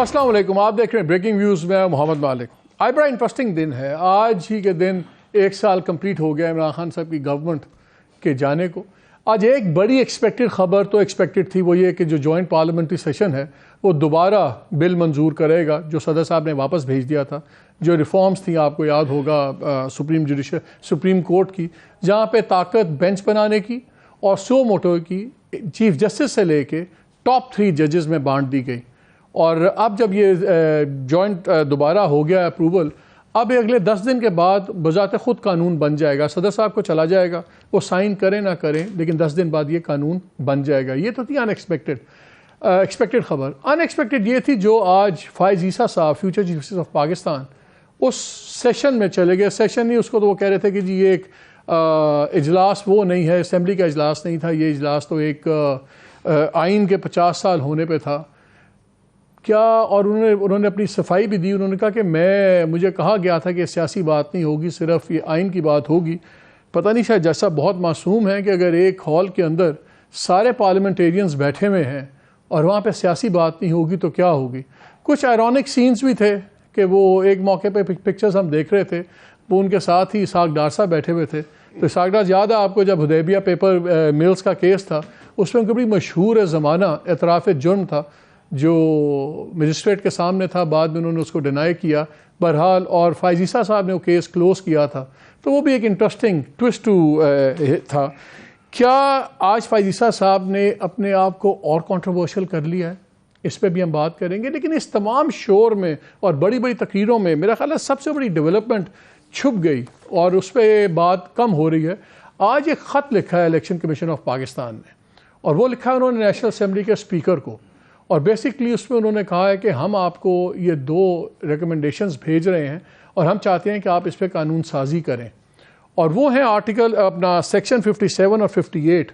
السلام علیکم، آپ دیکھ رہے ہیں بریکنگ ویوز میں محمد مالک۔ آج بڑا انٹرسٹنگ دن ہے، آج ہی کے دن 1 سال کمپلیٹ ہو گیا عمران خان صاحب کی گورنمنٹ کے جانے کو۔ آج ایک بڑی ایکسپیکٹڈ خبر تو ایکسپیکٹڈ تھی، وہ یہ کہ جو جوائنٹ پارلیمنٹری سیشن ہے وہ دوبارہ بل منظور کرے گا جو صدر صاحب نے واپس بھیج دیا تھا، جو ریفارمز تھیں آپ کو یاد ہوگا سپریم کورٹ کی، جہاں پہ طاقت بینچ بنانے کی اور سو موٹو کی چیف جسٹس سے لے کے ٹاپ 3 ججز میں بانٹ دی گئی۔ اور اب جب یہ جوائنٹ دوبارہ ہو گیا اپروول، اب اگلے 10 دن کے بعد بذات خود قانون بن جائے گا، صدر صاحب کو چلا جائے گا، وہ سائن کریں نہ کریں، لیکن 10 دن بعد یہ قانون بن جائے گا۔ یہ تو تھی ایکسپیکٹڈ خبر۔ ان ایکسپیکٹڈ یہ تھی جو آج فائز عیسیٰ صاحب future chief justice of Pakistan اس سیشن میں چلے گئے۔ سیشن نہیں، اس کو تو وہ کہہ رہے تھے کہ جی یہ ایک اجلاس وہ نہیں ہے، اسمبلی کا اجلاس نہیں تھا، یہ اجلاس تو ایک آئین کے 50 سال ہونے پہ تھا کیا۔ اور انہوں نے اپنی صفائی بھی دی، انہوں نے کہا کہ مجھے کہا گیا تھا کہ سیاسی بات نہیں ہوگی، صرف یہ آئین کی بات ہوگی۔ پتہ نہیں، شاید جیسا بہت معصوم ہے کہ اگر ایک ہال کے اندر سارے پارلیمنٹیرینز بیٹھے ہوئے ہیں اور وہاں پہ سیاسی بات نہیں ہوگی تو کیا ہوگی۔ کچھ آئرونک سینز بھی تھے کہ وہ ایک موقع پہ پکچرز ہم دیکھ رہے تھے، وہ ان کے ساتھ ہی اسحاق ڈار صاحب بیٹھے ہوئے تھے۔ تو اسحاق ڈار یاد ہے آپ کو جب حدیبیہ پیپر ملز کا کیس تھا، اس میں بڑی مشہور زمانہ اعتراف جرم تھا جو مجسٹریٹ کے سامنے تھا، بعد میں انہوں نے اس کو ڈینائی کیا بہرحال، اور فائز عیسیٰ صاحب نے وہ کیس کلوز کیا تھا۔ تو وہ بھی ایک انٹرسٹنگ ٹوسٹ تھا۔ کیا آج فائز عیسیٰ صاحب نے اپنے آپ کو اور کنٹروورشل کر لیا ہے؟ اس پہ بھی ہم بات کریں گے، لیکن اس تمام شور میں اور بڑی بڑی تقریروں میں میرا خیال ہے سب سے بڑی ڈیولپمنٹ چھپ گئی اور اس پہ بات کم ہو رہی ہے۔ آج ایک خط لکھا ہے الیکشن کمیشن آف پاکستان نے، اور وہ لکھا ہے انہوں نے نیشنل اسمبلی کے اسپیکر کو، اور بیسکلی اس میں انہوں نے کہا ہے کہ ہم آپ کو یہ 2 ریکمنڈیشنز بھیج رہے ہیں اور ہم چاہتے ہیں کہ آپ اس پہ قانون سازی کریں۔ اور وہ ہیں آرٹیکل اپنا سیکشن 57 اور 58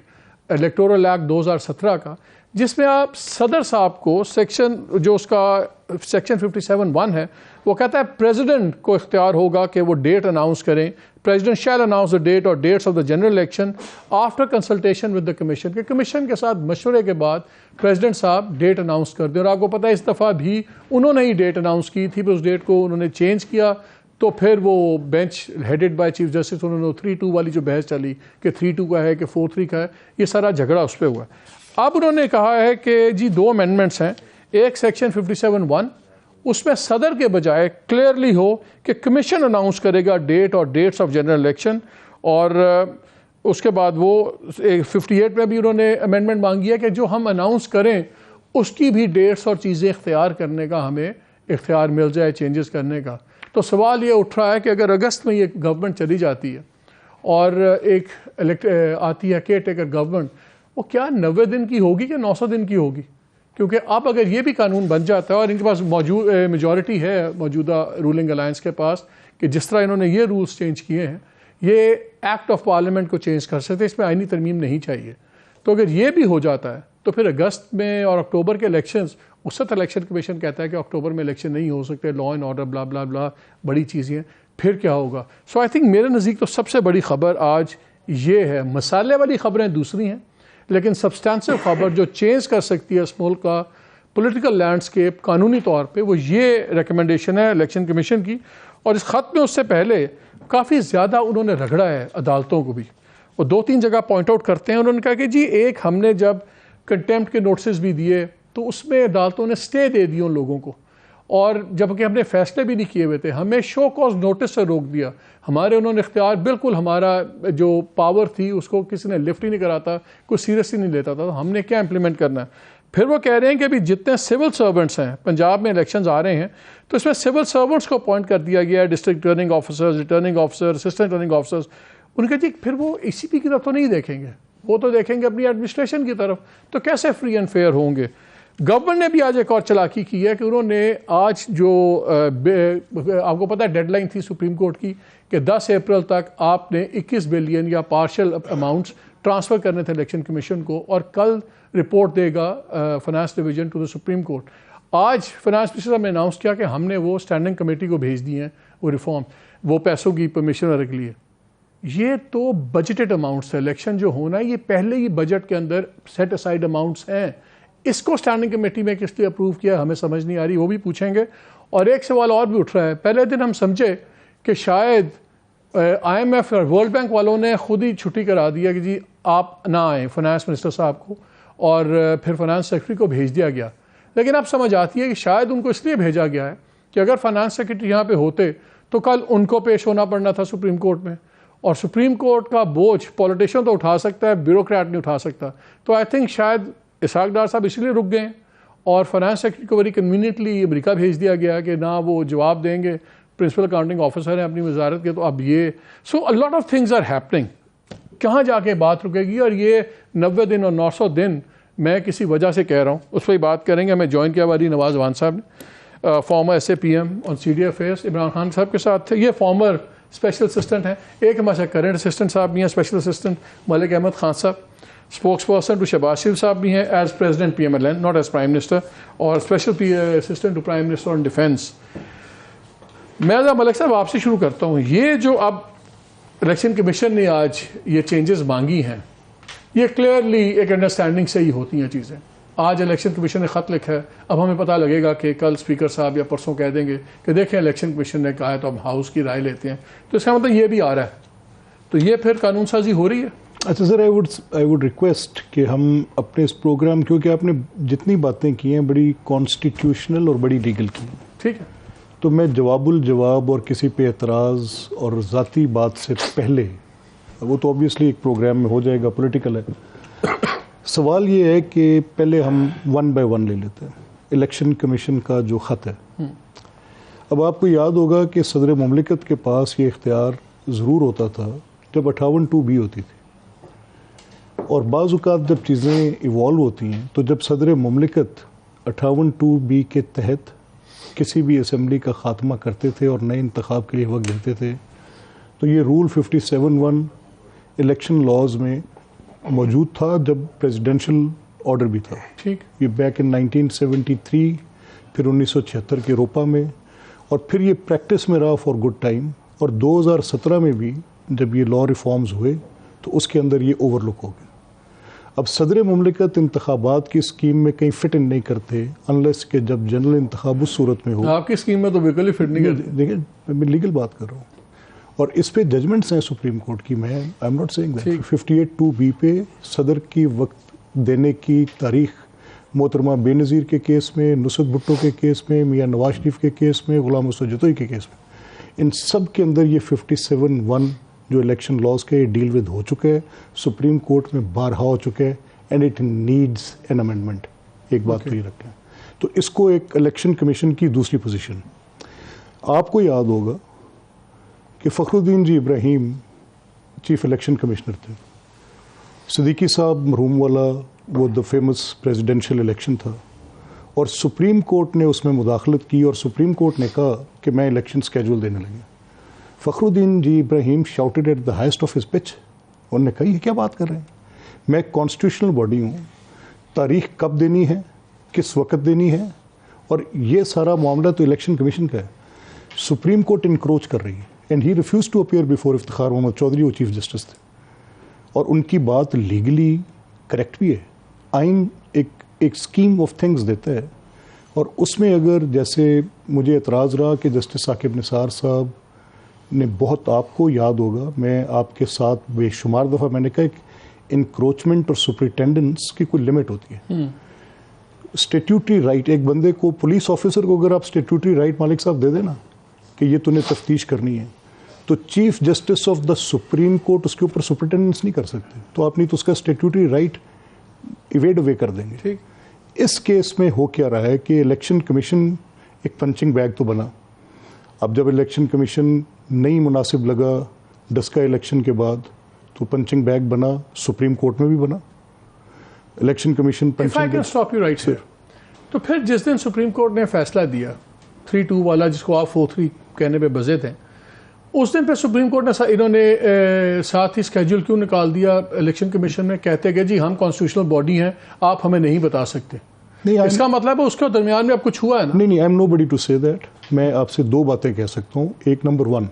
الیکٹورل ایکٹ 2017 کا، جس میں آپ صدر صاحب کو جو اس کا سیکشن 57(1) ہے، وہ کہتا ہے پریزیڈنٹ کو اختیار ہوگا کہ وہ ڈیٹ اناؤنس کریں، president shall announce the date اور dates of the general election after consultation with the commission, کہ کمیشن کے ساتھ مشورے کے بعد پریزیڈنٹ صاحب ڈیٹ اناؤنس کر دیں۔ اور آپ کو پتہ ہے اس دفعہ بھی انہوں نے ہی ڈیٹ اناؤنس کی تھی، پھر اس ڈیٹ کو انہوں نے چینج کیا، تو پھر وہ bench headed by chief justice, انہوں نے 3-2 والی جو بحث چلی کہ 3-2 کا ہے کہ 4-3 کا ہے، یہ سارا جھگڑا اس پہ ہوا ہے۔ اب انہوں نے کہا ہے کہ جی 2 امینڈمنٹس ہیں، ایک سیکشن 57(1) اس میں صدر کے بجائے کلیئرلی ہو کہ کمیشن اناؤنس کرے گا ڈیٹ اور ڈیٹس آف جنرل الیکشن، اور اس کے بعد وہ 58 میں بھی انہوں نے امینڈمنٹ مانگی ہے کہ جو ہم اناؤنس کریں اس کی بھی ڈیٹس اور چیزیں اختیار کرنے کا ہمیں اختیار مل جائے، چینجز کرنے کا۔ تو سوال یہ اٹھ رہا ہے کہ اگر اگست میں یہ گورنمنٹ چلی جاتی ہے اور ایک آتی ہے کیئر ٹیکر گورنمنٹ، وہ کیا 90 دن کی ہوگی کہ 900 دن کی ہوگی؟ کیونکہ اب اگر یہ بھی قانون بن جاتا ہے اور ان کے پاس میجورٹی ہے موجودہ رولنگ الائنس کے پاس کہ جس طرح انہوں نے یہ رولز چینج کیے ہیں، یہ ایکٹ آف پارلیمنٹ کو چینج کر سکتے، اس میں آئینی ترمیم نہیں چاہیے۔ تو اگر یہ بھی ہو جاتا ہے تو پھر اگست میں اور اکتوبر کے الیکشنز، اس وقت الیکشن کمیشن کہتا ہے کہ اکتوبر میں الیکشن نہیں ہو سکتے، لا اینڈ آرڈر بلا بلا بلا بڑی چیزیں، پھر کیا ہوگا؟ سو آئی تھنک میرے نزدیک تو سب سے بڑی خبر آج یہ ہے۔ مسالے والی خبریں دوسری ہیں، لیکن سبسٹانسو خبر جو چینج کر سکتی ہے اس ملک کا پولیٹیکل لینڈسکیپ قانونی طور پہ، وہ یہ ریکمنڈیشن ہے الیکشن کمیشن کی۔ اور اس خط میں اس سے پہلے کافی زیادہ انہوں نے رگڑا ہے عدالتوں کو بھی، وہ 2-3 جگہ پوائنٹ آؤٹ کرتے ہیں۔ انہوں نے کہا کہ جی ایک ہم نے جب کنٹیمپٹ کے نوٹسز بھی دیے تو اس میں عدالتوں نے اسٹے دے دی ان لوگوں کو، اور جبکہ ہم نے فیصلے بھی نہیں کیے ہوئے تھے، ہمیں شو کاز نوٹس سے روک دیا۔ ہمارے انہوں نے اختیار، بالکل ہمارا جو پاور تھی اس کو کسی نے لفٹ ہی نہیں کراتا، کوئی سیریسلی نہیں لیتا تھا، تو ہم نے کیا امپلیمنٹ کرنا ہے۔ پھر وہ کہہ رہے ہیں کہ ابھی جتنے سول سرونٹس ہیں، پنجاب میں الیکشنز آ رہے ہیں تو اس میں سول سرونٹس کو اپوائنٹ کر دیا گیا ہے، district returning officers, returning officer, assistant returning officers. ان کے جی پھر وہ ای سی پی کی طرف تو نہیں دیکھیں گے، وہ تو دیکھیں گے اپنی ایڈمنسٹریشن کی طرف، تو کیسے فری اینڈ فیئر ہوں گے؟ گورنمنٹ نے بھی آج ایک اور چالاکی کی ہے کہ انہوں نے آج جو آپ کو پتہ ہے ڈیڈ لائن تھی سپریم کورٹ کی کہ 10 اپریل تک آپ نے 21 بلین یا پارشل اماؤنٹس ٹرانسفر کرنے تھے الیکشن کمیشن کو، اور کل رپورٹ دے گا finance division to the supreme court. آج فائنانس منسٹر صاحب نے اناؤنس کیا کہ ہم نے وہ اسٹینڈنگ کمیٹی کو بھیج دی ہیں وہ ریفارم، وہ پیسوں کی پرمیشن کے لیے۔ یہ تو بجٹڈ اماؤنٹس ہے، الیکشن جو ہونا ہے یہ پہلے ہی بجٹ کے اندر سیٹ اسائڈ اماؤنٹس ہیں، اس کو اسٹینڈنگ کمیٹی میں کس لیے اپروو کیا ہمیں سمجھ نہیں آ رہی, وہ بھی پوچھیں گے. اور ایک سوال اور بھی اٹھ رہا ہے, پہلے دن ہم سمجھے کہ شاید آئی ایم ایف اور ورلڈ بینک والوں نے خود ہی چھٹی کرا دیا کہ جی آپ نہ آئیں فائنانس منسٹر صاحب کو, اور پھر فائنانس سیکرٹری کو بھیج دیا گیا. لیکن اب سمجھ آتی ہے کہ شاید ان کو اس لیے بھیجا گیا ہے کہ اگر فائنانس سیکرٹری یہاں پہ ہوتے تو کل ان کو پیش ہونا پڑنا تھا سپریم کورٹ میں, اور سپریم کورٹ کا بوجھ پولیٹیشین تو اٹھا سکتا ہے, بیوروکریٹ نہیں اٹھا سکتا. تو آئی تھنک شاید اسحاق ڈار صاحب اس لیے رک گئے ہیں, اور فائنانس سیکرٹری کو ویری کنوینئنٹلی امریکہ بھیج دیا گیا کہ نہ وہ جواب دیں گے, پرنسپل اکاؤنٹنگ آفیسر ہیں اپنی وزارت کے. تو اب یہ so a lot of things are happening. کہاں جا کے بات رکے گی, اور یہ 90 دن اور 900 دن میں کسی وجہ سے کہہ رہا ہوں, اس پہ ہی بات کریں گے. ہمیں جوائن کیا باری نواز وان صاحب نے, former S A P M اور C D affairs Imran Khan صاحب کے ساتھ تھے. یہ فارمر اسپیشل اسسٹنٹ ہیں. ایک ہمارے ساتھ کرنٹ اسسٹنٹ صاحب بھی ہیں, اسپیشل اسسٹنٹ ملک احمد خان صاحب. Spokesperson to Shehbaz Sharif صاحب بھی ہیں as president P M L N, not as prime minister, اور special assistant to prime minister on defence. میں ملک صاحب آپ سے شروع کرتا ہوں. یہ جو اب الیکشن کمیشن نے آج یہ چینجز مانگی ہیں, یہ کلیئرلی ایک انڈرسٹینڈنگ سے ہی ہوتی ہیں چیزیں. آج الیکشن کمیشن نے خط لکھا ہے, اب ہمیں پتہ لگے گا کہ کل اسپیکر صاحب یا پرسوں کہہ دیں گے کہ دیکھیں الیکشن کمیشن نے کہا ہے تو اب ہاؤس کی رائے لیتے ہیں. تو اس کا مطلب یہ بھی آ رہا ہے, تو یہ پھر قانون سازی ہو رہی ہے. اچھا سر, آئی ووڈ ریکویسٹ کہ ہم اپنے اس پروگرام, کیونکہ آپ نے جتنی باتیں کی ہیں بڑی کانسٹیٹیوشنل اور بڑی لیگل کی ہیں, ٹھیک ہے, تو میں جواب الجواب اور کسی پہ اعتراض اور ذاتی بات سے پہلے, وہ تو اوبیسلی ایک پروگرام میں ہو جائے گا, پولیٹیکل ہے, سوال یہ ہے کہ پہلے ہم 1 by 1 لے لیتے ہیں. الیکشن کمیشن کا جو خط ہے, اب آپ کو یاد ہوگا کہ صدر مملکت کے پاس یہ اختیار ضرور ہوتا تھا جب 58(2)B ہوتی تھی, اور بعض اوقات جب چیزیں ایوالو ہوتی ہیں تو جب صدر مملکت 58(2)B کے تحت کسی بھی اسمبلی کا خاتمہ کرتے تھے اور نئے انتخاب کے لیے وقت دیتے تھے, تو یہ رول 57(1) الیکشن لاز میں موجود تھا جب پریزیڈینشل آرڈر بھی تھا. ٹھیک, یہ بیک ان 1973, پھر 1976 کے روپا میں, اور پھر یہ پریکٹس میں رہا فار گڈ ٹائم, اور 2017 میں بھی جب یہ لا ریفارمز ہوئے تو اس کے اندر یہ اوور لک ہو گیا. اب صدر مملکت انتخابات کی اسکیم میں کہیں فٹ ان نہیں کرتے انلیس کہ جب جنرل انتخاب اس صورت میں ہو. آپ کی اسکیم میں تو بالکل ہی فٹ نہیں کرتے. دیکھیں میں لیگل بات کر رہا ہوں, اور اس پہ ججمنٹس ہیں سپریم کورٹ کی. میں I am not seeing that 58(2)B پہ صدر کی وقت دینے کی تاریخ محترمہ بے نظیر کے کیس میں, نصرت بھٹو کے کیس میں, میاں نواز شریف کے کیس میں, غلام حسین جتوئی کے کیس میں, ان سب کے اندر یہ 57(1) جو الیکشن لاز کے ڈیل ود ہو چکا ہے, سپریم کورٹ میں بارہا ہو چکا ہے, and it needs an amendment. ایک بات تو یہ رکھیں. تو اس کو ایک الیکشن کمیشن کی دوسری پوزیشن, آپ کو یاد ہوگا کہ فخر الدین جی ابراہیم چیف الیکشن کمشنر تھے, صدیقی صاحب مرحوم والا وہ دا فیمس پریزیڈینشیل الیکشن تھا, اور سپریم کورٹ نے اس میں مداخلت کی, اور سپریم کورٹ نے کہا کہ میں الیکشن سکیجول دینے لگا. Fakhruddin ji Ebrahim shouted at the highest of his pitch, انہوں نے کہا یہ کیا بات کر رہے ہیں, میں ایک کانسٹیٹیوشنل باڈی ہوں, تاریخ کب دینی ہے, کس وقت دینی ہے, اور یہ سارا معاملہ تو الیکشن کمیشن کا ہے. سپریم کورٹ انکروچ کر رہی ہے, and he refuses to appear before Iftikhar Muhammad Chaudhry, وہ چیف جسٹس تھے, اور ان کی بات لیگلی کریکٹ بھی ہے. آئین ایک اسکیم آف تھنگز دیتا ہے, اور اس میں اگر جیسے مجھے اعتراض رہا کہ جسٹس ثاقب نثار صاحب نے بہت, آپ کو یاد ہوگا میں آپ کے ساتھ بے شمار دفعہ میں نے کہا کہ انکروچمنٹ اور سپرنٹینڈنس کی کوئی لمٹ ہوتی ہے. اسٹیٹیوٹری رائٹ ایک بندے کو, پولیس آفیسر کو اگر آپ اسٹیٹیوٹری رائٹ مالک صاحب دے دینا کہ یہ تو نے تفتیش کرنی ہے, تو chief justice of the supreme court اس کے اوپر سپرنٹینڈنس نہیں کر سکتے, تو آپ نہیں تو اس کا اسٹیٹیوٹری رائٹ ایویڈ اوے کر دیں گے. اس کیس میں ہو کیا رہا ہے کہ الیکشن کمیشن ایک پنچنگ بیگ تو بنا. اب جب الیکشن کمیشن نہیں مناسب لگا ڈسکا الیکشن کے بعد, تو پنچنگ بیگ بنا, سپریم کورٹ میں بھی بنا الیکشن کمیشن پنچنگ بیگ. تو پھر جس دن سپریم کورٹ نے فیصلہ دیا 3-2 والا, جس کو آپ 4-3 کہنے پہ بزے تھے, اس دن پہ سپریم کورٹ نے انہوں نے ساتھ ہی اسکیجول کیوں نکال دیا الیکشن کمیشن میں, کہتے کہ جی ہم کانسٹیٹیوشنل باڈی ہیں, آپ ہمیں نہیں بتا سکتے. اس کا مطلب ہے اس کے درمیان میں اب کچھ ہوا ہے نا. نہیں, I am nobody to say that. میں آپ سے 2 باتیں کہہ سکتا ہوں. ایک, نمبر 1,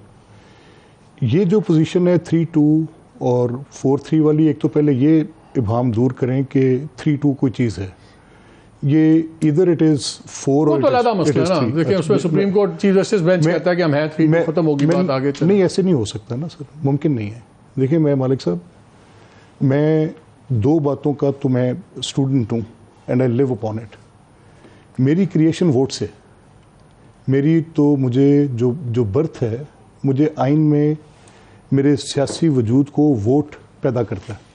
یہ جو پوزیشن ہے 3-2 اور 4-3 والی, ایک تو پہلے یہ ابہام دور کریں کہ 3-2 کوئی چیز ہے. یہ ادھر اٹ از 4 وہ تو علیحدہ مسئلہ ہے نا. دیکھیں اس میں supreme court chief justice bench کہتا ہے کہ ہم ہیں 3 ختم ہوگی بات آگے چلے. نہیں ایسے نہیں ہو سکتا نا سر, ممکن نہیں ہے. دیکھیں میں مالک صاحب, میں 2 باتوں کا تو میں اسٹوڈنٹ ہوں and I live upon it. میری کریشن ووٹ سے, میری تو مجھے جو برتھ ہے, مجھے آئین میں میرے سیاسی وجود کو ووٹ پیدا کرتا ہے.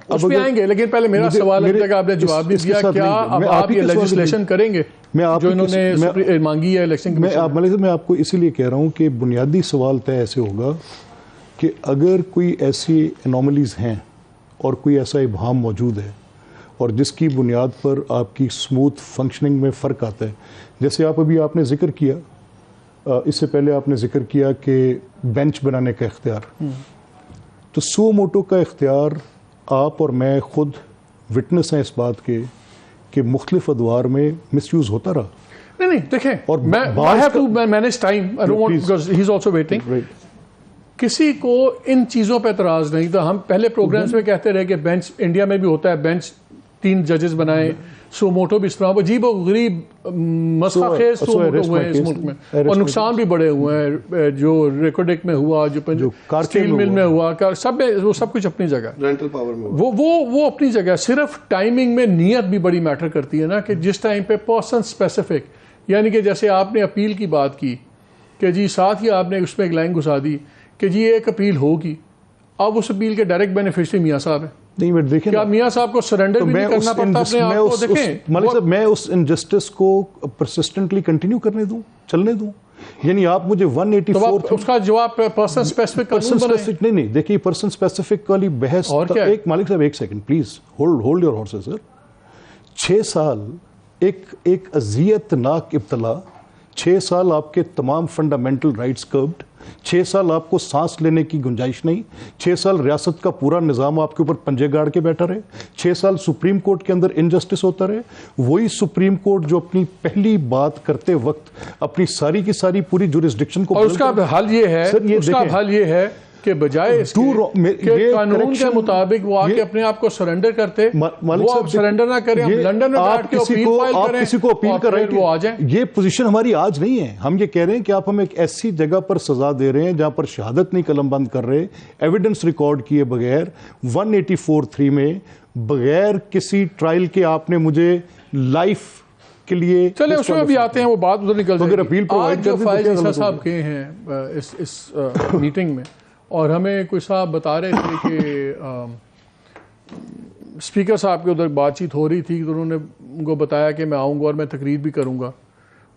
اس پہ آئیں گے, لیکن پہلے میرا سوال ہے کہ آپ نے جواب بھی دیا, کیا اب آپ یہ لیجسلیشن کریں گے جو انہوں نے مانگی ہے الیکشن کمیشن؟ میں آپ کو اسی لیے کہہ رہا ہوں کہ بنیادی سوال طے ایسے ہوگا کہ اگر کوئی ایسی انوملیز ہیں اور کوئی ایسا ابہام موجود ہے اور جس کی بنیاد پر آپ کی اسموتھ فنکشننگ میں فرق آتا ہے, جیسے آپ نے ذکر کیا, اس سے پہلے آپ نے ذکر کیا کہ بینچ بنانے کا اختیار, تو سو موٹو کا اختیار آپ اور میں خود وٹنس ہیں اس بات کے کہ مختلف ادوار میں مس یوز ہوتا رہا. نہیں دیکھیں, اور میں manage time, I don't want because he is also waiting. کسی کو ان چیزوں پہ اعتراض نہیں تھا. ہم پہلے پروگرامز میں کہتے رہے کہ بینچ انڈیا میں بھی ہوتا ہے, بینچ 3 ججز بنائیں, سو موٹو بھی اس طرح عجیب و غریب مسئلہ خیز سو موٹو ہوئے ہیں اس ملک میں, اور نقصان بھی بڑے ہوئے ہیں, جو ریکوڈک میں ہوا, جو اسٹیل مل میں ہوا, سب میں وہ سب کچھ اپنی جگہ, رینٹل پاور میں وہ اپنی جگہ. صرف ٹائمنگ میں نیت بھی بڑی میٹر کرتی ہے نا, کہ جس ٹائم پہ پرسن اسپیسیفک, یعنی کہ جیسے آپ نے اپیل کی بات کی کہ جی ساتھ ہی آپ نے اس میں ایک لائن گھسا دی کہ جی ایک اپیل ہوگی, اب اس اپیل کے ڈائریکٹ بینیفیشری میاں صاحب ہیں. نہیں بٹ دیکھیں کیا میاں صاحب کو سرنڈر بھی نہیں کرنا پڑتا اپنے آپ کو؟ دیکھیں مالک صاحب, میں اس انجسٹس کو پرسسٹنٹلی کنٹینیو کرنے دوں, چلنے دوں. یعنی آپ مجھے 184 اس کا جواب پرسن اسپیسیفک قانون بنائیں. نہیں دیکھیے پرسن اسپیسیفک والی بحث, ایک مالک صاحب ایک second please hold your horses sir. 6 سال ایک اذیت ناک ابتلا, 6 سال آپ کے تمام فنڈامنٹل رائٹس کربڈ, 6 سال آپ کو سانس لینے کی گنجائش نہیں, 6 سال ریاست کا پورا نظام آپ کے اوپر پنجے گاڑ کے بیٹھا رہے, 6 سال سپریم کورٹ کے اندر انجسٹس ہوتا رہے. وہی سپریم کورٹ جو اپنی پہلی بات کرتے وقت اپنی ساری کی ساری پوری جورسڈکشن کو, اور اس کا حل یہ ہے کہ بجائے اس کے قانون کے مطابق وہ آ کے اپنے آپ کو سرنڈر کرتے, وہ آپ سرنڈر نہ کریں, ہم لنڈن میں بیٹھ کے اپیل فائل کریں, کسی کو اپیل کر رہے ہیں وہ آ جائیں. یہ پوزیشن ہماری آج نہیں ہے. ہم یہ کہہ رہے ہیں کہ آپ ہمیں ایک ایسی جگہ پر سزا دے رہے ہیں جہاں پر شہادت نہیں قلم بند کر رہے, ایویڈنس ریکارڈ کیے بغیر, 184(3) میں بغیر کسی ٹرائل کے آپ نے مجھے لائف کے لیے, چلے اس میں بھی آتے ہیں, وہ بات ادھر نکل جائے گی. آج جو فائز عیسیٰ صاحب گئے ہیں اس میٹنگ میں, اور ہمیں کوئی صاحب بتا رہے تھے کہ اسپیکر صاحب کے ادھر بات چیت ہو رہی تھی, تو انہوں نے ان کو بتایا کہ میں آؤں گا اور میں تقریر بھی کروں گا,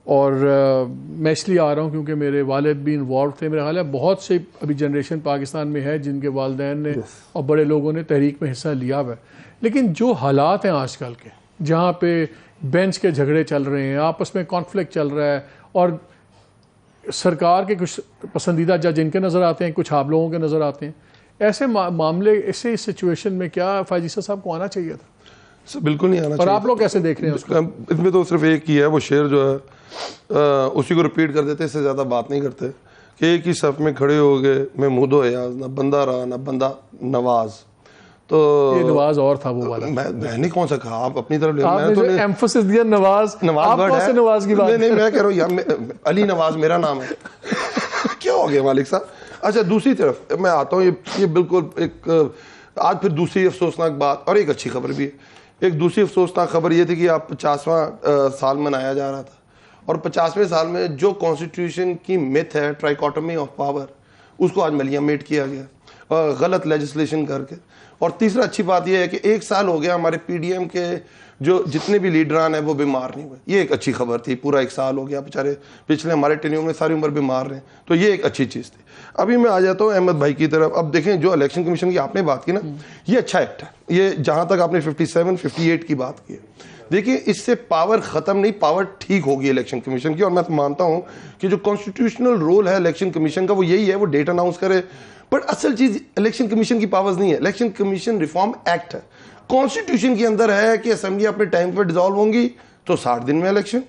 اور میں اس لیے آ رہا ہوں کیونکہ میرے والد بھی انوالو تھے. میرا خیال ہے بہت سے ابھی جنریشن پاکستان میں ہے جن کے والدین نے اور بڑے لوگوں نے تحریک میں حصہ لیا ہوا ہے. لیکن جو حالات ہیں آج کل کے, جہاں پہ بینچ کے جھگڑے چل رہے ہیں, آپس میں کانفلکٹ چل رہا ہے, اور سرکار کے کچھ پسندیدہ جج ان کے نظر آتے ہیں, کچھ آپ لوگوں کے نظر آتے ہیں, ایسے معاملے, ایسے سچویشن میں کیا فائز عیسیٰ صاحب کو آنا چاہیے تھا؟ بالکل نہیں آنا چاہیے. اور آپ لوگ کیسے دیکھ رہے ہیں اس کو؟ اس میں تو صرف ایک ہی ہے, وہ شعر جو ہے اسی کو ریپیٹ کر دیتے, اس سے زیادہ بات نہیں کرتے, کہ ایک ہی صف میں کھڑے ہو گئے محمود و ایاز, نہ بندہ رہا نہ بندہ نواز. تو یہ نواز اور تھا وہ والا, میں نے کون سا کہا, آپ اپنی طرف لے, آپ نے جو ایمفسس دیا نواز, آپ کون سے نواز کی بات؟ نہیں, میں کہہ رہا ہوں یار علی نواز میرا نام ہے. کیا ہو گیا مالک صاحب؟ اچھا دوسری طرف میں آتا ہوں, یہ بالکل ایک آج پھر دوسری افسوسناک بات, اور ایک اچھی خبر بھی ہے. ایک دوسری افسوسناک خبر یہ تھی کہ آپ 50واں سال منایا جا رہا تھا, اور 50ویں سال میں جو کانسٹیٹیوشن کی متھ ہے ٹرائیکاٹمی آف پاور, اس کو آج ملیا میٹ کیا گیا غلط لیجسلیشن کر کے. اور تیسرا اچھی بات یہ ہے کہ 1 سال ہو گیا ہمارے پی ڈی ایم کے جو جتنے بھی لیڈران ہیں وہ بیمار نہیں ہوئے. یہ ایک اچھی خبر تھی. پورا 1 سال ہو گیا, بیچارے پچھلے ہمارے ٹینیور میں ساری عمر بیمار رہے, تو یہ ایک اچھی چیز تھی. ابھی میں آ جاتا ہوں احمد بھائی کی طرف. اب دیکھیں جو الیکشن کمیشن کی آپ نے بات کی نا, یہ اچھا ایکٹ ہے. یہ جہاں تک آپ نے 57, 58 کی بات کی ہے, دیکھیں اس سے پاور ختم نہیں, پاور ٹھیک ہوگی الیکشن کمیشن کی. اور میں مانتا ہوں کہ جو کانسٹیٹیوشنل رول ہے الیکشن کمیشن کا وہ یہی ہے, وہ ڈیٹ اناؤنس کرے. بٹ اصل چیز الیکشن کمیشن کی پاورز نہیں ہے, الیکشن کمیشن ریفارم ایکٹ ہے. کانسٹیٹیوشن کے اندر ہے کہ اسمبلی اپنے ٹائم پہ ڈیزالو ہوں گی تو 60 دن میں الیکشن,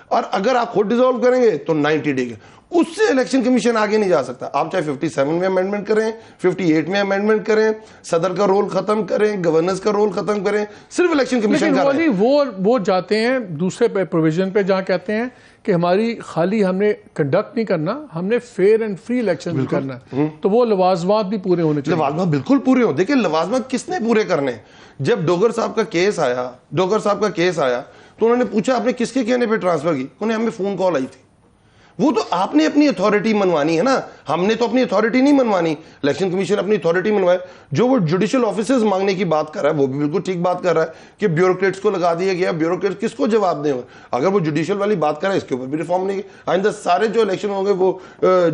اور اگر آپ خود ڈیزالو کریں گے تو 90 ڈے کے. اس سے الیکشن کمیشن آگے نہیں جا سکتا. آپ چاہے 57 میں امینڈمنٹ کریں, 58 میں امینڈمنٹ کریں, صدر کا رول ختم کریں, گورنرز کا رول ختم کریں, صرف الیکشن کمیشن کا رہے. وہ جاتے ہیں دوسرے پروویژن پہ جہاں کہتے ہیں کہ ہماری خالی ہم نے کنڈکٹ نہیں کرنا, ہم نے فیئر اینڈ فری الیکشن کرنا ہے, تو وہ لوازمات بھی پورے ہونے چاہیے. لوازمات بالکل پورے ہوں. دیکھیں لوازمات کس نے پورے کرنے؟ جب ڈوگر صاحب کا کیس آیا تو انہوں نے پوچھا آپ نے کس کے کہنے پہ ٹرانسفر کی؟ انہیں ہمیں فون کال آئی تھی. وہ تو آپ نے اپنی اتھارٹی منوانی ہے نا, ہم نے تو اپنی اتھارٹی نہیں منوانی. الیکشن کمیشن اپنی اتھارٹی منوائے. جو وہ جوڈیشل آفیسرز مانگنے کی بات کر رہا ہے وہ بھی بالکل ٹھیک بات کر رہا ہے کہ بیوروکریٹس کو لگا دیا گیا. بیوروکریٹس کس کو جواب دیں؟ اگر وہ جوڈیشل والی بات کر رہا ہے اس کے اوپر بھی ریفارم نہیں. آئندہ سارے جو الیکشن ہوں گے وہ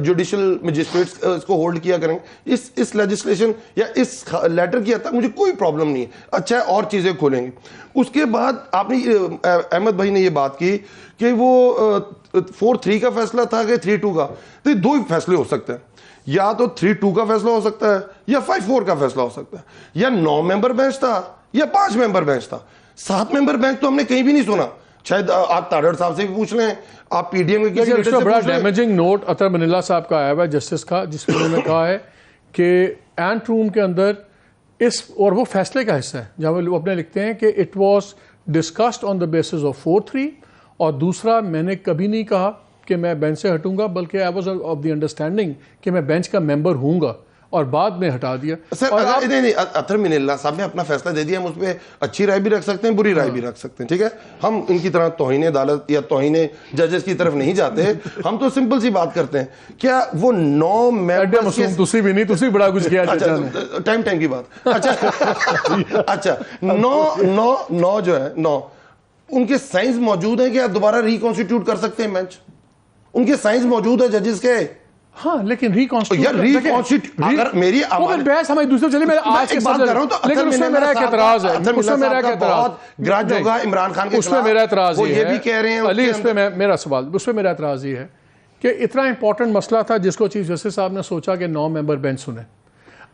جوڈیشل مجسٹریٹس اس کو ہولڈ کیا کریں. اس لیجسلیشن یا اس لیٹر کی حد تک مجھے کوئی پرابلم نہیں ہے. اچھا ہے, اور چیزیں کھولیں گے. اس کے بعد آپ نے احمد بھائی نے یہ بات کی کہ وہ 4-3 کا فیصلہ تھا کہ 3-2 کا. تو دو ہی فیصلے ہو سکتے ہیں, یا تو 3-2 کا فیصلہ ہو سکتا ہے یا 5-4 کا فیصلہ ہو سکتا ہے. یا 9 ممبر بینچ تھا یا 5 ممبر بینچ تھا. 7 ممبر بینچ تو ہم نے کہیں بھی نہیں سنا. شاید آپ تاڑر صاحب سے بھی پوچھ لیں, آپ پی ڈی ایم کے کسی لیڈر سے بڑا پوچھ لیں. ڈیمیجنگ نوٹ اطہر منیلا صاحب کا آیا ہوا ہے جسٹس کا, جس میں انہوں نے کہا ہے کہ اینٹ روم کے اندر اور وہ فیصلے کا حصہ ہے جہاں وہ اپنے لکھتے ہیں کہ it was discussed on the basis of 4-3, اور دوسرا میں نے کبھی نہیں کہا کہ میں بینچ سے ہٹوں گا, بلکہ I was of the understanding کہ میں بینچ کا ممبر ہوں گا, اور بعد میں ہٹا دیا. نہیں, اطہر منیلا صاحب نے اپنا فیصلہ دے دیا. ہم اس پہ اچھی رائے بھی رکھ سکتے ہیں, بری رائے بھی رکھ سکتے ہیں, ٹھیک ہے. ہم ان کی طرح توہین عدالت یا توہین ججز کی طرف نہیں جاتے. ہم تو سمپل سی بات کرتے ہیں, کیا وہ 9 ممبر تسی بھی نہیں, تسی بڑا کچھ کیا ٹائم کی بات. اچھا 9 جو ہے 9 ان کے سائنس موجود ہیں کہ آپ دوبارہ ریکانسٹیٹیوٹ کر سکتے ہیں بینچ. ان کے سائنس موجود ہے ججز کے. ہاں لیکن اگر میری بحث ہماری دوسرے چلے میں آج کے بات کر رہا ہوں تو لیکن اس میں میرا ایک اعتراض ہے, اس میں میرا ایک اعتراض گراج ہوگا عمران خان کے اس میں میرا اعتراض یہ بھی کہہ رہے ہیں علی, اس پہ میرا سوال, اس پہ میرا اعتراض یہ ہے کہ اتنا امپورٹنٹ مسئلہ تھا جس کو چیف جسٹس صاحب نے سوچا کہ 9 ممبر بینچ سنیں.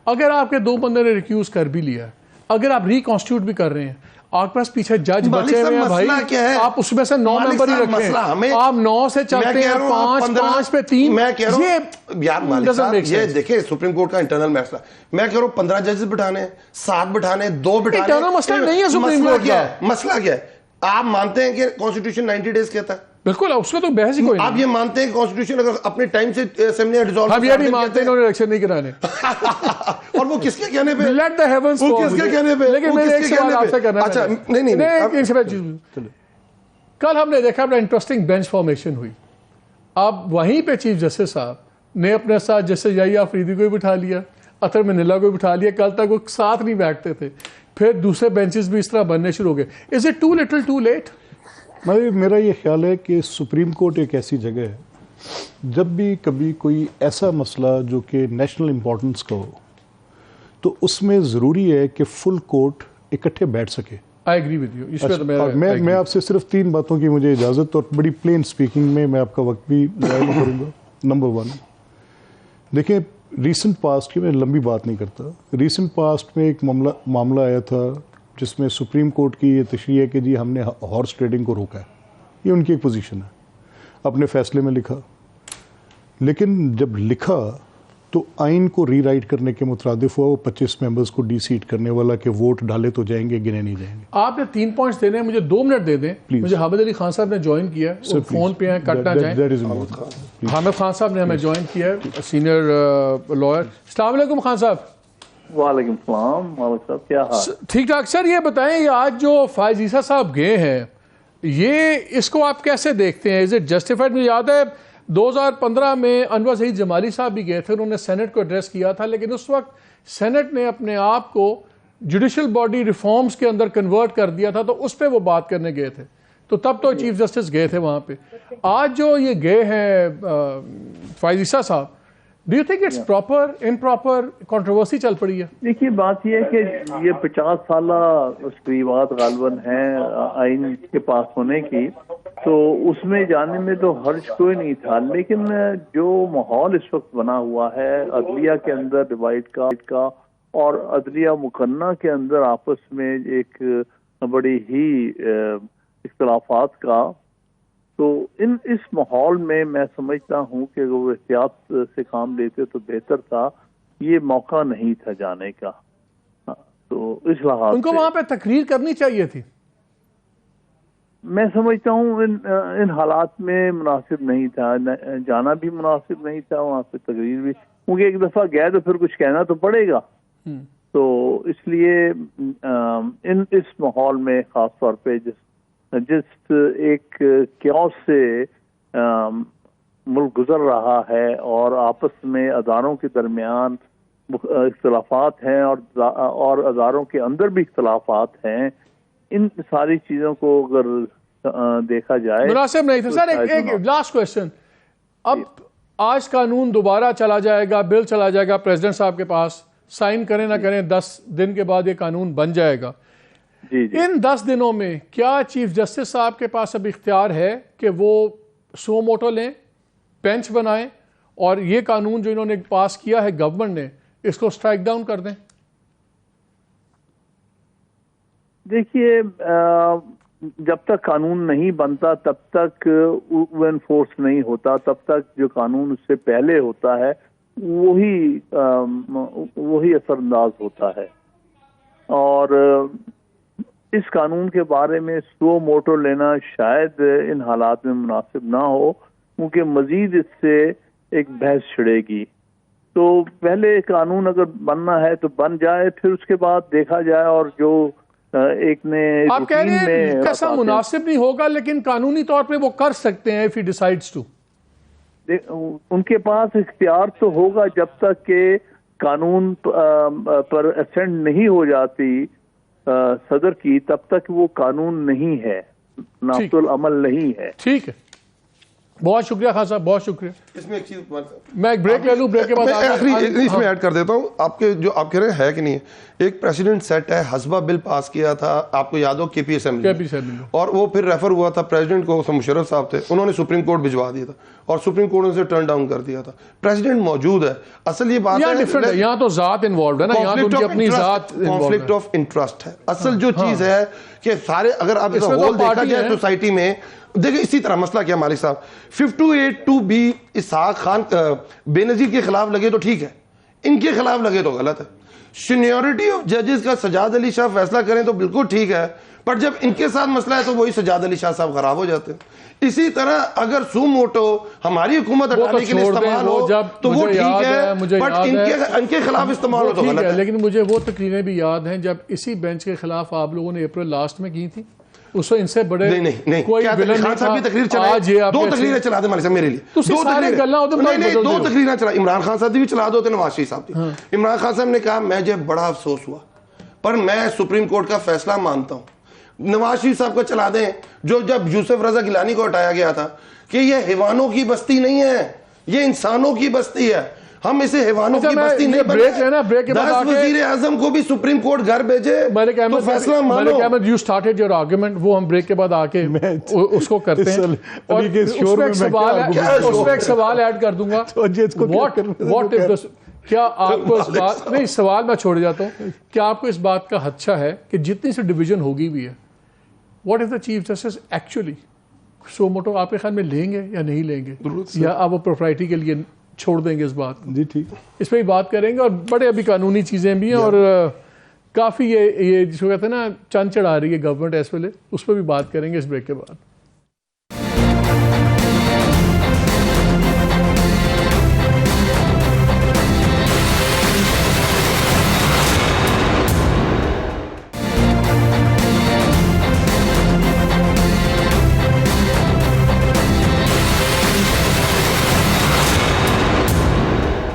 اگر آپ کے 2 بندے نے ریکیوز کر بھی لیا, اگر آپ ریکانسٹیٹیوٹ بھی کر رہے ہیں, آپ پاس پیچھے جج بچے ہوئے ہیں بھائی, آپ اس میں سے 9 ممبر ہی رکھیں. آپ 9 سے چلتے ہیں 5 پہ 3. میں کہہ رہا ہوں یار مالک صاحب یہ دیکھیں سپریم کورٹ کا انٹرنل مسئلہ. میں کہہ رہا ہوں 15 ججز بٹھانے, 7 بٹھانے, 2 بٹھانے. انٹرنل مسئلہ نہیں ہے سپریم کورٹ کا. مسئلہ کیا ہے؟ آپ مانتے ہیں کہ کانسٹیٹیوشن 90 ڈیز کہتا ہے؟ بالکل, اس میں تو بحث ہی کوئی نہیں. آپ یہ مانتے ہیں کہ کانسٹیٹیوشن اگر اپنے ٹائم سے اسمبلی ڈیزالو, ہم یہ بھی مانتے ہیں انہوں نے الیکشن نہیں کرانے. اور وہ کس کے کہنے پہ؟ لیٹ دی ہیونز وہ کس کے کہنے پہ؟ لیکن میں ایک سوال آپ سے کرنا ہے. اچھا نہیں, کل ہم نے دیکھا بڑا انٹرسٹنگ بینچ فارمیشن ہوئی. اب وہیں پہ چیف جسٹس صاحب نے اپنے ساتھ جسٹس یحییٰ آفریدی کو بھی بٹھا لیا, اطہر منیلا کو بھی بٹھا لیا. کل تک وہ ساتھ نہیں بیٹھتے تھے, پھر دوسرے بینچز بھی اس طرح بننے شروع ہو گئے. Is it too little too late? میرا یہ خیال ہے کہ سپریم کورٹ ایک ایسی جگہ ہے جب بھی کبھی کوئی ایسا مسئلہ جو کہ نیشنل امپورٹنس کا ہو تو اس میں ضروری ہے کہ فل کورٹ اکٹھے بیٹھ سکے. I agree with you. میں آپ سے صرف 3 باتوں کی مجھے اجازت, اور بڑی پلین سپیکنگ میں آپ کا وقت بھی ضائع نہیں کروں گا. نمبر 1, دیکھیں ریسنٹ پاسٹ کی میں لمبی بات نہیں کرتا. ریسنٹ پاسٹ میں ایک معاملہ آیا تھا جس میں سپریم کورٹ کی یہ تشریح ہے کہ جی ہم نے ہارس ٹریڈنگ کو روکا ہے. یہ ان کی ایک پوزیشن ہے, اپنے فیصلے میں لکھا. لیکن جب لکھا تو آئین کو ری رائٹ کرنے کے مترادف ہوا. وہ 25 ممبرز کو ڈی سیٹ کرنے والا کہ ووٹ ڈالے تو جائیں گے, گنے نہیں جائیں گے. آپ نے 3 پوائنٹس دینے ہیں, مجھے 2 منٹ دے دیں. مجھے حامد علی خان صاحب نے جوائن کیا ہے, فون پہ ہیں, کٹ نہ جائیں. حامد خان صاحب نے ہمیں جوائن کیا ہے, سینئر لائر. السلام علیکم خان صاحب. وعلیکم السلام مالک صاحب, کیا حال؟ ٹھیک ٹھاک. سر یہ بتائیں, یہ آج جو فائز عیسیٰ صاحب گئے ہیں, یہ اس کو آپ کیسے دیکھتے ہیں؟ Is it justified? مجھے یاد ہے 2015 میں انور سعید جمالی صاحب بھی گئے تھے, انہوں نے سینٹ کو ایڈریس کیا تھا, لیکن اس وقت سینٹ نے اپنے آپ کو جوڈیشل باڈی ریفارمز کے اندر کنورٹ کر دیا تھا, تو اس پہ وہ بات کرنے گئے تھے, تو تب تو چیف جسٹس گئے تھے وہاں پہ. آج جو یہ گئے ہیں فائز عیسیٰ صاحب, do you think it's proper improper? Controversy چل پڑی ہے. دیکھیے بات یہ ہے کہ یہ 50 سالہ تقریبات غالباً ہیں آئین کے پاس ہونے کی, تو اس میں جانے میں تو حرج کوئی نہیں تھا. لیکن جو ماحول اس وقت بنا ہوا ہے عدلیہ کے اندر ڈیوائڈ کا اور عدلیہ مقننہ کے اندر آپس میں ایک بڑی ہی اختلافات کا, تو اس ماحول میں میں سمجھتا ہوں کہ اگر وہ احتیاط سے کام لیتے تو بہتر تھا. یہ موقع نہیں تھا جانے کا. تو اس لحاظ ان کو وہاں پہ تقریر کرنی چاہیے تھی. میں سمجھتا ہوں ان حالات میں مناسب نہیں تھا. جانا بھی مناسب نہیں تھا, وہاں پہ تقریر بھی, کیونکہ ایک دفعہ گئے تو پھر کچھ کہنا تو پڑے گا. تو اس لیے اس ماحول میں خاص طور پہ جس ایک کیوس سے ملک گزر رہا ہے اور آپس میں اداروں کے درمیان اختلافات ہیں اور اداروں کے اندر بھی اختلافات ہیں, ان ساری چیزوں کو اگر دیکھا جائے مناسب نہیں تھا. سر ایک لاسٹ کوشچن, اب آج قانون دوبارہ چلا جائے گا, بل چلا جائے گا پریزیڈنٹ صاحب کے پاس, سائن کریں نہ کریں 10 دن کے بعد یہ قانون بن جائے گا. جی ان 10 دنوں میں کیا چیف جسٹس صاحب کے پاس اب اختیار ہے کہ وہ سو موٹو لیں, بینچ بنائیں اور یہ قانون جو انہوں نے پاس کیا ہے گورنمنٹ نے, اس کو سٹرائک ڈاؤن کر دیں؟ دیکھیے, جب تک قانون نہیں بنتا تب تک وہ انفورس نہیں ہوتا, تب تک جو قانون اس سے پہلے ہوتا ہے وہی اثر انداز ہوتا ہے. اور اس قانون کے بارے میں سو موٹو لینا شاید ان حالات میں مناسب نہ ہو, کیونکہ مزید اس سے ایک بحث چھڑے گی. تو پہلے قانون اگر بننا ہے تو بن جائے, پھر اس کے بعد دیکھا جائے. اور جو ایک نے آپ کہہ رہے ہیں کیسا مناسب نہیں ہوگا, لیکن قانونی طور پہ وہ کر سکتے ہیں if he decides to. ان کے پاس اختیار تو ہوگا جب تک کہ قانون پر اسینڈ نہیں ہو جاتی صدر کی, تب تک وہ قانون نہیں ہے, نافذ العمل نہیں ہے. ٹھیک ہے, بہت شکریہ خان صاحب, بہت شکریہ. اس میں ایک چیز میں ایک بریک لے لوں, بریک کے بعد اس میں ایڈ کر دیتا ہوں. آپ کے جو آپ کہہ رہے ہیں کہ نہیں ہے, ایک پریسیڈنٹ سیٹ ہے, حسبہ بل پاس کیا تھا, آپ کو یاد ہو, کے پی اسمبلی, اور وہ پھر ریفر ہوا تھا پریزیڈنٹ کو, مشرف صاحب تھے, انہوں نے سپریم کورٹ بھجوا دیا تھا اور سپریم کورٹ نے اسے ٹرن ڈاؤن کر دیا تھا. پریزیڈنٹ موجود ہے. اصل یہ بات ہے یہاں تو ذات انوالوڈ ہے نا, یہاں تو ان کی اپنی ذات, کانفلکٹ آف انٹرسٹ ہے. اصل جو چیز ہے کہ سارے, اگر آپ اس ہول دیکھا جائے سوسائٹی میں, دیکھیں اسی طرح مسئلہ کیا مالک صاحب, 528(2)B اسحاق خان بے نظیر کے خلاف لگے تو ٹھیک ہے, ان کے خلاف لگے تو غلط ہے. سینیورٹی آف ججز کا سجاد علی شاہ فیصلہ کریں تو بالکل ٹھیک ہے, پر جب ان کے ساتھ مسئلہ ہے تو وہی سجاد علی شاہ صاحب خراب ہو جاتے ہیں. اسی طرح اگر سو موٹو ہماری حکومت ہٹانے کے لیے استعمال ہو تو وہ ٹھیک ہے, بٹ ان کے خلاف استعمال ہو تو غلط ہے. لیکن مجھے وہ تقریریں بھی یاد ہیں جب اسی بینچ کے خلاف آپ لوگوں نے اپریل لاسٹ میں کی تھی, اس ان سے بڑے نہیں کوئی خان صاحب کی تقریر چلائے, 2 تقریریں چلا دے مالک صاحب میرے لیے, 2 تقریریں چلا. عمران خان صاحب بھی چلا دو تو نواز شریف صاحب بھی. عمران خان صاحب نے کہا مجھے بڑا افسوس ہوا, پر میں سپریم کورٹ کا فیصلہ مانتا ہوں. نواز شریف صاحب کو چلا دیں, جو جب یوسف رضا گیلانی کو ہٹایا گیا تھا کہ یہ حیوانوں کی بستی نہیں ہے, یہ انسانوں کی بستی ہے, ہم اسے حیوانوں کی بستی نہیں بنائیں. 10 وزیر اعظم کو بھی سپریم کورٹ گھر بھیجے تو فیصلہ مانو. Malik Ahmad, you started your argument, وہ ہم بریک کے بعد آ کے اس کو کرتے ہیں. اور اس پہ ایک سوال ایڈ کر دوں گا, what if this, کیا آپ کو اس بات, نہیں سوال میں چھوڑ جاتا ہوں, کیا آپ کو اس بات کا خدشہ ہے کہ جتنی سی ڈویژن ہوگی بھی ہے, what if the chief justice actually so motto آپ کے خیال میں لیں گے یا نہیں لیں گے, یا آپ وہ پروپرائٹی کے لیے چھوڑ دیں گے اس بات؟ جی ٹھیک, اس پہ بھی بات کریں گے. اور بڑے ابھی قانونی چیزیں بھی ہیں, اور کافی یہ جس کو کہتے ہیں نا چند چڑھا رہی ہے گورنمنٹ اس ویلے, اس پہ بھی بات کریں گے اس بریک کے بعد.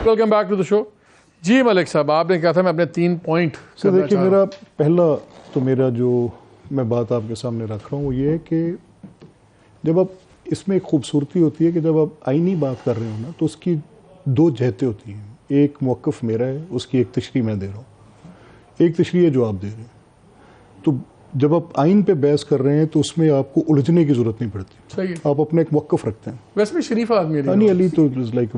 ویلکم بیک ٹو دا شو. جی ملک صاحب, آپ نے کہا تھا میں اپنے 3 پوائنٹ. دیکھیے, میرا پہلا تو میرا جو میں بات آپ کے سامنے رکھ رہا ہوں وہ یہ ہے کہ جب آپ اس میں ایک خوبصورتی ہوتی ہے کہ جب آپ آئینی بات کر رہے ہو نا تو اس کی 2 جہتیں ہوتی ہیں. ایک موقف میرا ہے, اس کی ایک تشریح میں دے رہا ہوں, ایک تشریح ہے جو آپ دے رہے ہیں. تو جب آپ آئین پہ بحث کر رہے ہیں تو اس میں آپ کو الجھنے کی ضرورت نہیں پڑتی, آپ اپنا ایک موقف رکھتے ہیں. ویسے بھی شریف آدمی ہے نہیں, علی تو لائک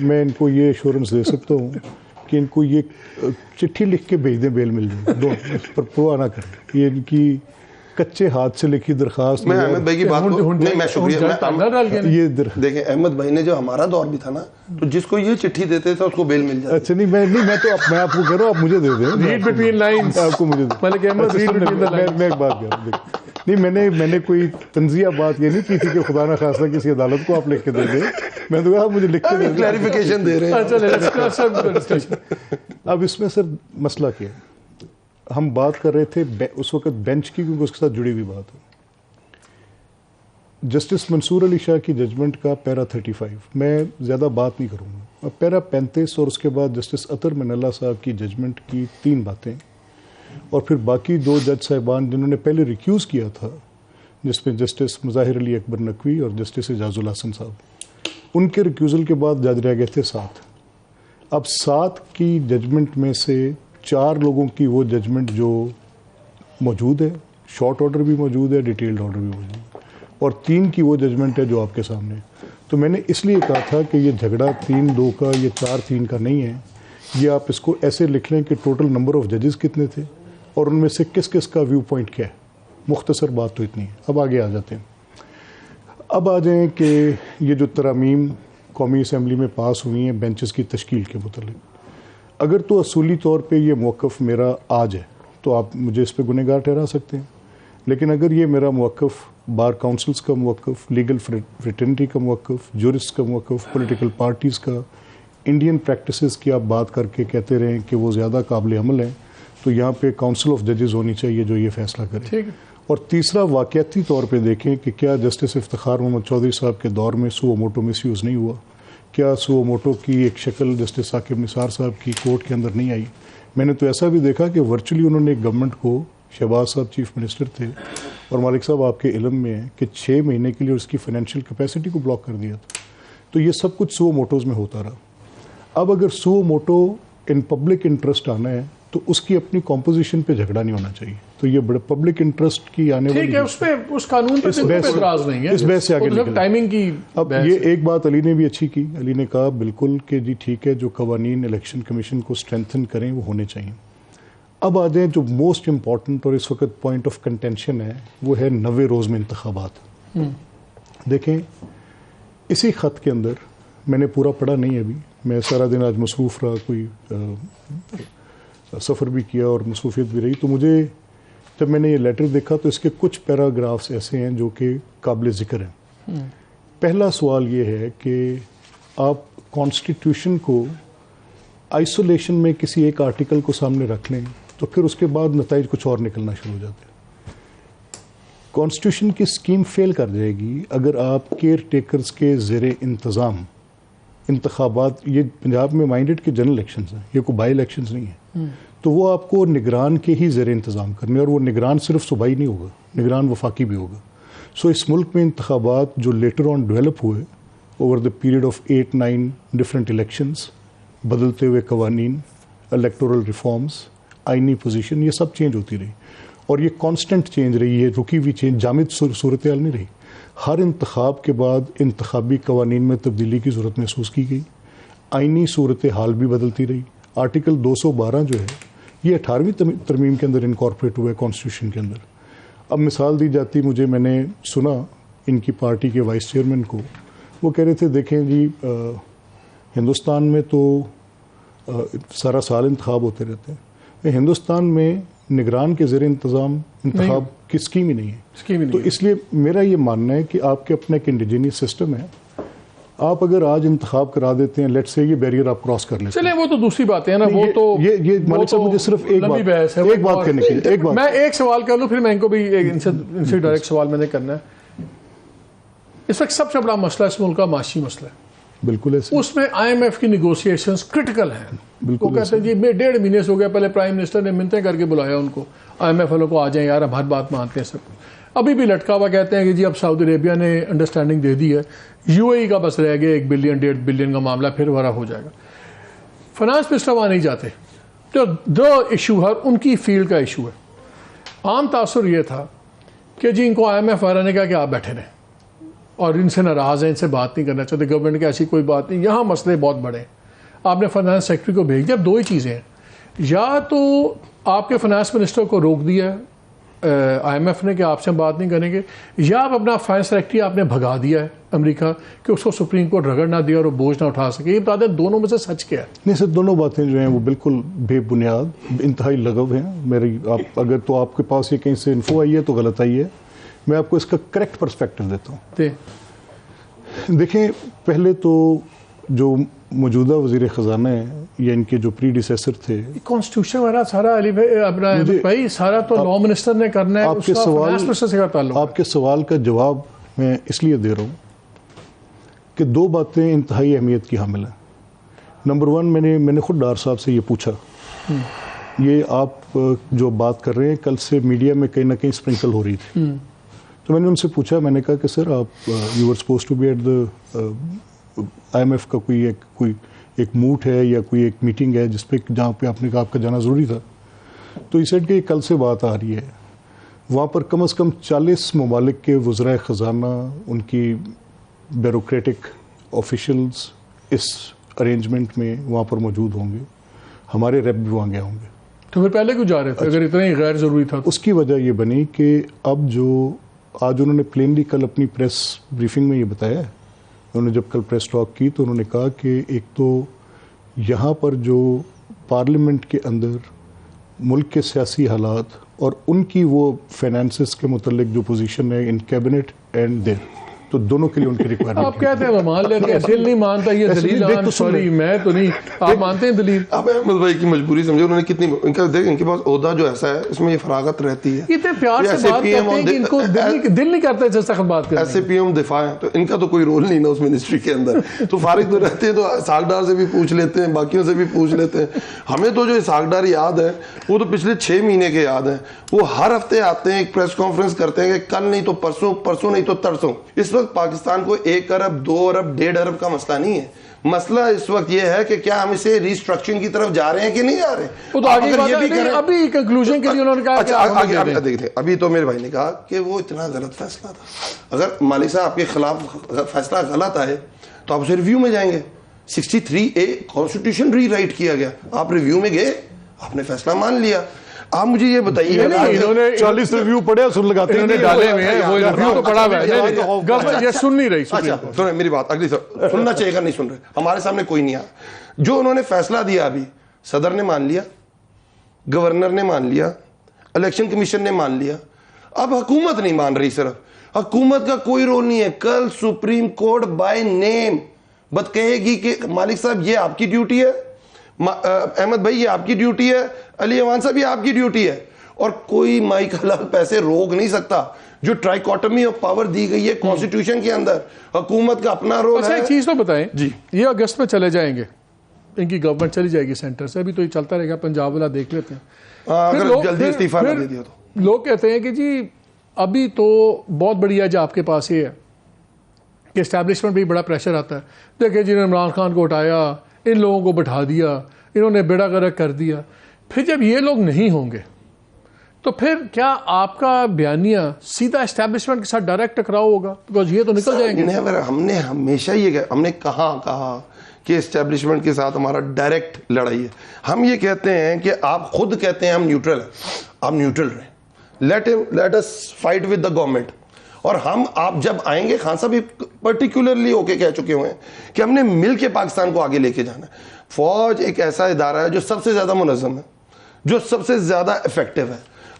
میں ان کو یہ ایشورنس دے سکتا ہوں کہ ان کو یہ چٹھی لکھ کے بھیج دیں, بیل مل جائے, پر پرواہ نہ کریں. یہ ان کی کچے ہاتھ سے لکھی درخواست. میں احمد بھائی کی بات کو نہیں، میں شکریہ. یہ دیکھیں احمد بھائی نے جو ہمارا دور بھی تھا نا، تو جس کو یہ چٹھی دیتے تھے اس کو بیل مل جاتی. اچھا نہیں میں آپ کو کہہ رہا ہوں، آپ مجھے دے دیں. ریڈ بٹوین لائنز، آپ کو مجھے Malik Ahmed read between the lines. میں ایک بات کہہ رہا ہوں، نہیں میں نے کوئی تنزیہ بات یہ نہیں کی تھی کہ خدا نہ خواستہ کسی عدالت کو آپ لکھ کے دے دیں. میں تو کہا مجھے لکھ کے دے دیں. کلیریفیکیشن دے رہے ہیں. اب اس میں سر مسئلہ کیا ہے؟ ہم بات کر رہے تھے اس وقت بینچ کی، کیونکہ اس کے ساتھ جڑی ہوئی بات ہے. جسٹس منصور علی شاہ کی ججمنٹ کا پیرا 35 میں زیادہ بات نہیں کروں گا. پیرا 35 اور اس کے بعد جسٹس اطہر من اللہ صاحب کی ججمنٹ کی 3 باتیں، اور پھر باقی 2 جج صاحبان جنہوں نے پہلے ریکیوز کیا تھا، جس میں جسٹس مظاہر علی اکبر نقوی اور جسٹس اعجاز الحسن صاحب، ان کے ریکیوزل کے بعد جج رہ گئے تھے 7. اب 7 کی ججمنٹ میں سے 4 لوگوں کی وہ ججمنٹ جو موجود ہے، شارٹ آرڈر بھی موجود ہے، ڈیٹیلڈ آرڈر بھی موجود ہے، اور 3 کی وہ ججمنٹ ہے جو آپ کے سامنے. تو میں نے اس لیے کہا تھا کہ یہ جھگڑا 3-2 کا، یہ 4-3 کا نہیں ہے. یہ آپ اس کو ایسے لکھ لیں کہ ٹوٹل نمبر آف ججز کتنے تھے اور ان میں سے کس کس کا ویو پوائنٹ کیا ہے. مختصر بات تو اتنی ہے. اب آگے آ جاتے ہیں. اب آ جائیں کہ یہ جو ترامیم قومی اسمبلی میں پاس ہوئی ہیں بینچز کی تشکیل کے متعلق، اگر تو اصولی طور پہ یہ موقف میرا آج ہے تو آپ مجھے اس پہ گنہگار ٹھہرا سکتے ہیں، لیکن اگر یہ میرا موقف بار کاؤنسلز کا موقف، لیگل فریٹرنٹی کا موقف، جورسٹ کا موقف، پولیٹیکل پارٹیز کا، انڈین پریکٹسز کی آپ بات کر کے کہتے رہیں کہ وہ زیادہ قابل عمل ہیں، تو یہاں پہ کاؤنسل آف ججز ہونی چاہیے جو یہ فیصلہ کرے. اور تیسرا، واقعاتی طور پہ دیکھیں کہ کیا جسٹس افتخار محمد چودھری صاحب کے دور میں سو موٹو مس یوز نہیں ہوا؟ کیا سو موٹو کی ایک شکل جسٹس ثاقب نثار صاحب کی کورٹ کے اندر نہیں آئی؟ میں نے تو ایسا بھی دیکھا کہ ورچولی انہوں نے گورنمنٹ کو، شہباز صاحب چیف منسٹر تھے اور مالک صاحب آپ کے علم میں ہے کہ 6 مہینے کے لیے اس کی فائنینشیل کیپیسٹی کو بلاک کر دیا تھا. تو یہ سب کچھ سو موٹوز میں ہوتا رہا. اب اگر سو موٹو ان پبلک انٹرسٹ آنا ہے تو اس کی اپنی کمپوزیشن پہ جھگڑا نہیں ہونا چاہیے. تو یہ بڑے پبلک انٹرسٹ کی آنے والی، ٹھیک ہے، اس پہ اس قانون پہ اعتراض نہیں ہے، اس بحث سے آگے نکلیں. ٹائمنگ کی. اب یہ ایک بات علی نے بھی اچھی کی. علی نے کہا بالکل کہ جی ٹھیک ہے، جو قوانین الیکشن کمیشن کو اسٹرینتھن کریں وہ ہونے چاہیے. اب آ جائیں جو موسٹ امپورٹنٹ اور اس وقت پوائنٹ آف کنٹینشن ہے، وہ ہے 90 روز میں انتخابات. دیکھیں اسی خط کے اندر، میں نے پورا پڑھا نہیں ابھی، میں سارا دن آج مصروف رہا، کوئی سفر بھی کیا اور مصروفیت بھی رہی، تو مجھے جب میں نے یہ لیٹر دیکھا تو اس کے کچھ پیراگرافس ایسے ہیں جو کہ قابل ذکر ہیں. پہلا سوال یہ ہے کہ آپ کانسٹیٹیوشن کو آئسولیشن میں کسی ایک آرٹیکل کو سامنے رکھ لیں تو پھر اس کے بعد نتائج کچھ اور نکلنا شروع ہو جاتے ہیں. کانسٹیٹیوشن کی اسکیم فیل کر جائے گی اگر آپ کیئر ٹیکرز کے زیر انتظام انتخابات، یہ پنجاب میں مائنڈڈ کے جنرل الیکشنز ہیں، یہ کوئی بائی الیکشنز نہیں ہیں، تو وہ آپ کو نگران کے ہی زیر انتظام کرنے، اور وہ نگران صرف صوبائی نہیں ہوگا، نگران وفاقی بھی ہوگا. سو اس ملک میں انتخابات جو لیٹر آن ڈیولپ ہوئے over the period of 8-9 different elections, بدلتے ہوئے قوانین، الیکٹورل ریفارمز، آئینی پوزیشن، یہ سب چینج ہوتی رہی، اور یہ کانسٹنٹ چینج رہی ہے، رکی ہوئی چینج، جامد صورتحال نہیں رہی. ہر انتخاب کے بعد انتخابی قوانین میں تبدیلی کی ضرورت محسوس کی گئی، آئینی صورتحال بھی بدلتی رہی. آرٹیکل 212 جو ہے یہ 18ویں ترمیم کے اندر انکارپوریٹ ہوا ہے کانسٹیٹیوشن کے اندر. اب مثال دی جاتی مجھے، میں نے سنا ان کی پارٹی کے وائس چیئرمین کو، وہ کہہ رہے تھے دیکھیں جی ہندوستان میں تو سارا سال انتخاب ہوتے رہتے ہیں، ہندوستان میں نگران کے زیر انتظام انتخاب کی اسکیم ہی نہیں ہے. تو اس لیے میرا یہ ماننا ہے کہ آپ کے اپنا ایک انڈیجینس سسٹم ہے، آپ اگر آج انتخاب کرا دیتے ہیں، لیٹ سے یہ بیریئر آپ کراس کر لیتے ہیں. چلیں وہ تو دوسری بات ہے نا، وہ تو یہ مالک صاحب مجھے صرف ایک بات کرنے کی، ایک بات میں ایک سوال کر لوں، پھر میں ان کو بھی ان سے ڈائریکٹ سوال میں نے کرنا ہے. اس وقت سب سے بڑا مسئلہ اس ملک کا معاشی مسئلہ ہے. بالکل ایسے اس میں IMF کی نیگوسیشنز کرٹیکل ہیں. وہ کہتے ہیں جی 1.5 مہینے سے ہو گیا، پہلے پرائم منسٹر نے منتیں کر کے بلایا ان کو، IMF والوں کو آ جائیں یار، ہم ہر بات مانتے ہیں. سب ابھی بھی لٹکا ہوا کہتے ہیں کہ جی اب سعودی عربیہ نے انڈرسٹینڈنگ دے دی ہے، UAE کا بس رہ گیا 1 بلین 1.5 بلین کا معاملہ، پھر ورا ہو جائے گا. فائنانس منسٹر وہاں نہیں جاتے، تو 2 ایشو ہے، ان کی فیلڈ کا ایشو ہے. عام تاثر یہ تھا کہ جی ان کو IMF والوں نے کہا کہ آپ بیٹھے رہیں اور ان سے ناراض ہیں، ان سے بات نہیں کرنا چاہتے، گورنمنٹ کی ایسی کوئی بات نہیں. یہاں مسئلے بہت بڑے ہیں. آپ نے فائنانس سیکٹری کو بھیج دیا. اب 2 ہی چیزیں ہیں، یا تو آپ کے فائنانس منسٹر کو روک دیا IMF نے کہ آپ سے ہم بات نہیں کریں گے, یا آپ اپنا فائنانس سیکرٹری آپ نے بھگا دیا ہے امریکہ کہ اس کو سپریم کورٹ رگڑ نہ دیا اور وہ بوجھ نہ اٹھا سکے؟ یہ بتا دیں دونوں میں سے سچ کیا ہے؟ نہیں سر, دونوں باتیں جو ہیں وہ بالکل بے بنیاد, انتہائی لغو ہیں. میری آپ اگر تو آپ کے پاس یہ کہیں سے انفو آئی ہے تو غلط آئی ہے. میں آپ کو اس کا کریکٹ پرسپیکٹو دیتا ہوں. دیکھیں, پہلے تو جو موجودہ وزیر خزانہ ہیں یا ان کے جو پریڈیسیسر تھے, کانسٹیٹیوشن والا سارا علی بھائی سارا تو لا منسٹر نے کرنا ہے, آپ کے سوال آپ کے سوال کا جواب میں اس لیے دے رہا ہوں کہ دو باتیں انتہائی اہمیت کی حامل ہیں. نمبر ون, میں نے خود ڈار صاحب سے یہ پوچھا, یہ آپ جو بات کر رہے ہیں کل سے میڈیا میں کہیں نہ کہیں اسپرنکل ہو رہی تھی, تو میں نے ان سے پوچھا, میں نے کہا کہ سر آپ you are suppose to be at the IMF کا کوئی ایک موٹ ہے یا کوئی ایک میٹنگ ہے جس پہ جہاں پہ آپ نے کہا آپ کا جانا ضروری تھا. تو یہ سیٹ کہ کل سے بات آ رہی ہے, وہاں پر کم از کم 40 ممالک کے وزرائے خزانہ, ان کی بیوروکریٹک آفیشلز اس ارینجمنٹ میں وہاں پر موجود ہوں گے, ہمارے ریپ بھی وہاں گئے ہوں گے. تو پھر پہلے کیوں جا رہے تھے اگر اتنا ہی غیر ضروری تھا؟ اس کی وجہ یہ بنی کہ اب جو آج انہوں نے پلینلی کل اپنی پریس بریفنگ میں یہ بتایا ہے, انہوں نے جب کل پریس ٹاک کی تو انہوں نے کہا کہ ایک تو یہاں پر جو پارلیمنٹ کے اندر ملک کے سیاسی حالات اور ان کی وہ فائنانسز کے متعلق جو پوزیشن ہے ان کیبنٹ اینڈ دیر, تو دونوں کے لیے ان کی ریکوائرمنٹ. آپ کہتے ہیں وہ مان لیتے ہیں, دل نہیں مانتا, یہ دلیل آن, سوری میں تو نہیں, آپ مانتے ہیں دلیل؟ آپ احمد بھائی کی مجبوری سمجھے, انہوں نے کتنی ان کے پاس عہدہ جو ایسا ہے اس میں یہ فراغت رہتی ہے, اتنے پیار سے بات کرتے ہیں کہ ان کو دل نہیں کرتا جس تک ہم بات کرتے ہیں. ایسے پی ایم دفاع ہیں تو ان کا تو کوئی رول نہیں نا اس منسٹری کے اندر, تو فارغ تو رہتے ہیں, تو اسحاق ڈار سے بھی پوچھ لیتے ہیں, باقیوں سے بھی پوچھ لیتے ہیں. ہمیں تو جو اسحاق ڈار یاد ہے وہ تو پچھلے 6 مہینے کے یاد ہیں, وہ ہر ہفتے آتے ہیں, ایک پریس کانفرنس کرتے ہیں کہ کل نہیں تو پرسوں, پرسوں نہیں تو ترسوں. اس وقت پاکستان کو 1 ارب 2 ارب 1.5 ارب کا مسئلہ نہیں ہے, مسئلہ اس وقت یہ ہے کہ کیا ہم اسے ریسٹرکچرنگ کی طرف جا رہے ہیں کہ نہیں جا رہے. وہ تو آگے ابھی کنکلوژن کے لیے انہوں نے کہا, دیکھتے ابھی تو میرے بھائی نے کہا کہ وہ اتنا غلط فیصلہ تھا. اگر مالک صاحب آپ کے خلاف فیصلہ غلط آئے تو آپ اسے ریویو میں جائیں گے. 63A کانسٹیٹیوشن ری رائٹ کیا گیا, آپ ریویو میں گئے, آپ نے فیصلہ مان لیا. آپ مجھے یہ بتائیے, انہوں نے 40 ریویو پڑھے, سن لگاتے انہوں نے ڈالے ہوئے ہیں, وہ ریویو تو پڑا ہوا ہے, گورنمنٹ یہ سن نہیں رہی. اچھا سنیں میری بات, اگلی سننا چاہیے گا, نہیں سن رہے, ہمارے سامنے کوئی نہیں آیا. جو انہوں نے فیصلہ دیا ابھی, صدر نے مان لیا, گورنر نے مان لیا, الیکشن کمیشن نے مان لیا, اب حکومت نہیں مان رہی. صرف حکومت کا کوئی رول نہیں ہے. کل سپریم کورٹ بائی نیم بت کہے گی کہ مالک صاحب یہ آپ کی ڈیوٹی ہے, احمد بھائی یہ آپ کی ڈیوٹی ہے, علی ایوان صاحب یہ آپ کی ڈیوٹی ہے, اور کوئی مائی کا حلال پیسے روک نہیں سکتا. جو ٹرائیکوٹمی آف پاور دی گئی ہے کانسٹیٹیوشن کے اندر, حکومت کا اپنا رول ہے. ایک چیز تو بتائیں جی, یہ اگست میں چلے جائیں گے, ان کی گورنمنٹ چلی جائے گی سینٹر سے, ابھی تو یہ چلتا رہے گا, پنجاب والا دیکھ لیتے ہیں. اگر جلدی استعفیٰ نہ دے دیا تو لوگ کہتے ہیں کہ جی ابھی تو بہت بڑی وجہ آپ کے پاس یہ ہے کہ اسٹیبلشمنٹ بھی بڑا پریشر آتا ہے. دیکھیں جنہوں نے عمران خان کو اٹھایا, ان لوگوں کو بٹھا دیا, انہوں نے بیڑا غرق کر دیا. پھر جب یہ لوگ نہیں ہوں گے تو پھر کیا آپ کا بیانیہ سیدھا اسٹیبلشمنٹ کے ساتھ ڈائریکٹ ٹکراؤ ہوگا؟ بیکاز یہ تو نکل جائیں گے. ہم نے ہمیشہ یہ ہم نے کہا کہ اسٹیبلشمنٹ کے ساتھ ہمارا ڈائریکٹ لڑائی ہے. ہم یہ کہتے ہیں کہ آپ خود کہتے ہیں ہم نیوٹرل ہیں, آپ نیوٹرل رہیں, let us fight with the government. اور ہم آپ جب آئیں گے, خان صاحب پرٹیکولرلی ہو کے کہہ چکے ہوئے ہیں کہ ہم نے مل کے پاکستان کو آگے لے کے جانا ہے. فوج ایک ایسا ادارہ ہے جو سب سے زیادہ منظم ہے, جو سب سے زیادہ افیکٹو ہے.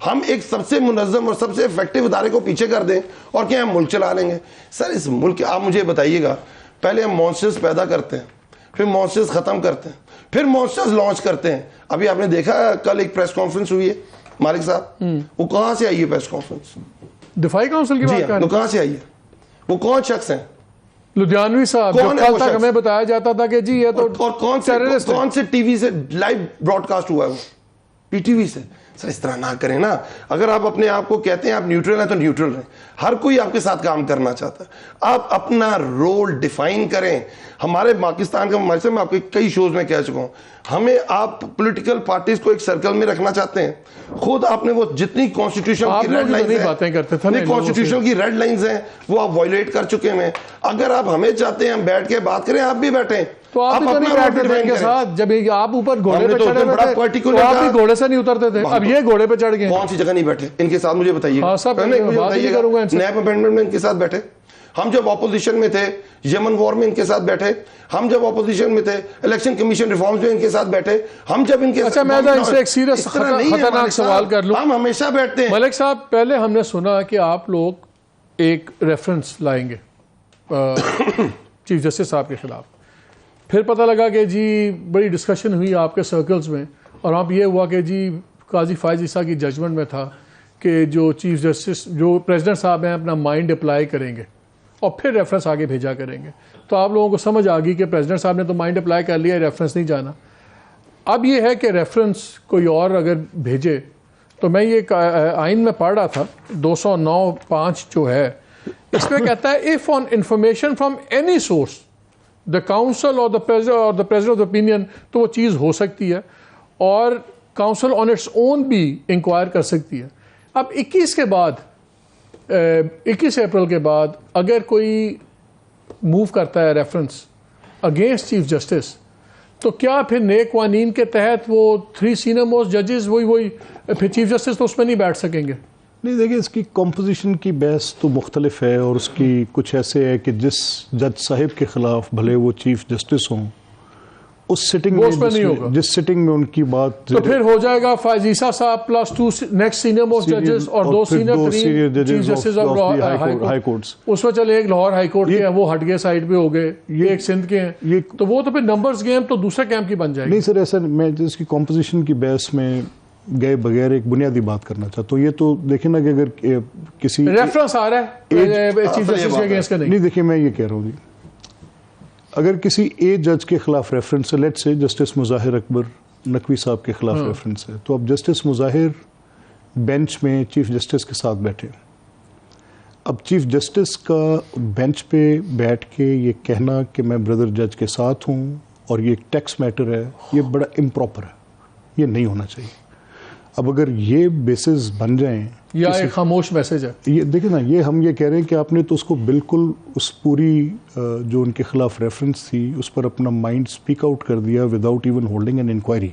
ہم ایک سب سے منظم اور سب سے افیکٹو ادارے کو پیچھے کر دیں اور کہ ہم ملک چلا لیں گے. سر اس ملک آپ مجھے بتائیے گا, پہلے ہم مانسٹرز پیدا کرتے ہیں, پھر مانسٹرز ختم کرتے ہیں, پھر مانسٹرز لانچ کرتے ہیں. ابھی آپ نے دیکھا کل ایک پریس کانفرنس ہوئی ہے مالک صاحب, وہ کہاں سے آئی ہے پریس کانفرنس؟ دفاعی کونسل کی بات کر رہے ہیں, وہ کہاں سے آئی ہے؟ وہ کون شخص ہیں؟ لدھیانوی صاحب. کل تک ہمیں بتایا جاتا تھا کہ جی یہ تو, اور کون سے ٹی وی سے لائیو براڈ کاسٹ ہوا ہے؟ وہ پی ٹی وی سے. سر اس طرح نہ کریں نا. اگر آپ اپنے آپ کو کہتے ہیں آپ نیوٹرل ہیں تو نیوٹرل رہیں. ہر کوئی آپ کے ساتھ کام کرنا چاہتا ہے, آپ اپنا رول ڈیفائن کریں. ہمارے پاکستان کا معاشرے میں آپ کے کئی شوز میں کہہ چکا ہوں, ہمیں آپ پولیٹیکل پارٹیز کو ایک سرکل میں رکھنا چاہتے ہیں. خود آپ نے وہ جتنی کانسٹیٹیوشن کی ریڈ لائنز ہیں, باتیں کرتے تھے, کانسٹیٹیوشن کی ریڈ لائنز ہیں, وہ آپ وائلیٹ کر چکے ہیں. اگر آپ ہمیں چاہتے ہیں ہم بیٹھ کے بات کریں, آپ بھی بیٹھیں, تو آپ بھی تو نہیں بیٹھتے تھے ان کے ساتھ جب آپ اوپر گھوڑے پہ چڑھے ہوئے تھے تو آپ بھی گھوڑے سے نہیں اترتے تھے, اب یہ گھوڑے پہ چڑھ گئے. کون سی جگہ نہیں بیٹھے ان کے ساتھ مجھے بتائیے. ہاں صاحب بات نہیں کروں گا. نیب امینڈمنٹ میں ان کے ساتھ بیٹھے, ہم جب اپوزیشن میں تھے یمن وار میں ان کے ساتھ بیٹھے, ہم جب اپوزیشن میں تھے الیکشن کمیشن ریفارمز میں ان کے ساتھ بیٹھے, ہم جب ان کے اچھا میں ان سے ایک سیریس خطرناک سوال کر لوں. ہم ہمیشہ بیٹھتے ہیں. ملک صاحب پہلے ہم نے سنا کہ آپ لوگ ایک ریفرنس لائیں گے چیف جسٹس صاحب کے خلاف, پھر پتہ لگا کہ جی بڑی ڈسکشن ہوئی آپ کے سرکلز میں, اور آپ یہ ہوا کہ جی قاضی فائز عیسیٰ کی ججمنٹ میں تھا کہ جو چیف جسٹس جو پریزیڈنٹ صاحب ہیں اپنا مائنڈ اپلائی کریں گے اور پھر ریفرنس آگے بھیجا کریں گے. تو آپ لوگوں کو سمجھ آ گئی کہ پریزیڈنٹ صاحب نے تو مائنڈ اپلائی کر لیا, ریفرنس نہیں جانا. اب یہ ہے کہ ریفرنس کوئی اور اگر بھیجے, تو میں یہ آئین میں پڑھ رہا تھا 209(5) جو ہے اس میں کہتا ہے if on information from any source the council or the president of the opinion, تو وہ چیز ہو سکتی ہے, اور council on its own بھی انکوائر کر سکتی ہے. اب 21 کے بعد 21 اپریل کے بعد اگر کوئی موو کرتا ہے ریفرنس اگینسٹ چیف جسٹس, تو کیا پھر نیک قوانین کے تحت وہ 3 سینئر موسٹ ججز وہی پھر چیف جسٹس تو اس میں نہیں بیٹھ سکیں گے؟ نہیں دیکھیں, اس کی کمپوزیشن کی بحث تو مختلف ہے, اور اس کی کچھ ایسے ہے کہ جس جج صاحب کے خلاف بھلے وہ چیف جسٹس ہوں, اس سٹنگ میں جس سٹنگ میں ان کی بات, تو پھر ہو جائے گا فائز عیسیٰ صاحب پلس 2 نیکسٹ سینئر موسٹ ججز اور 2 senior chief justice of high courts. اس میں چلے ایک لاہور ہائی کورٹ کے ہیں وہ ہٹ گئے سائڈ پہ ہو گئے, ایک سندھ کے ہیں, تو وہ تو پھر نمبرز گیم تو دوسرے کیمپ کی بن جائے گی. نہیں سر, ایسا میں اس کی کمپوزیشن کی بحث میں گئے بغیر ایک بنیادی بات کرنا چاہتا ہوں. یہ تو دیکھیں نا کہ اگر کسی ریفرنس آ رہا ہے چیف جسٹس کے اگینسٹ کا نہیں, دیکھیں میں یہ کہہ رہا ہوں جی, اگر کسی اے جج کے خلاف ریفرنس ہے, لیٹ سے جسٹس مظاہر اکبر نقوی صاحب کے خلاف ریفرنس ہے, تو اب جسٹس مظاہر بینچ میں چیف جسٹس کے ساتھ بیٹھے, اب چیف جسٹس کا بینچ پہ بیٹھ کے یہ کہنا کہ میں بردر جج کے ساتھ ہوں اور یہ ایک ٹیکس میٹر ہے, یہ بڑا امپراپر ہے, یہ نہیں ہونا چاہیے. اب اگر یہ بیسز بن جائیں یا ایک خاموش میسج ہے, یہ دیکھیں نا, یہ ہم یہ کہہ رہے ہیں کہ آپ نے تو اس کو بالکل اس پوری جو ان کے خلاف ریفرنس تھی اس پر اپنا مائنڈ اسپیک آؤٹ کر دیا without even holding an inquiry.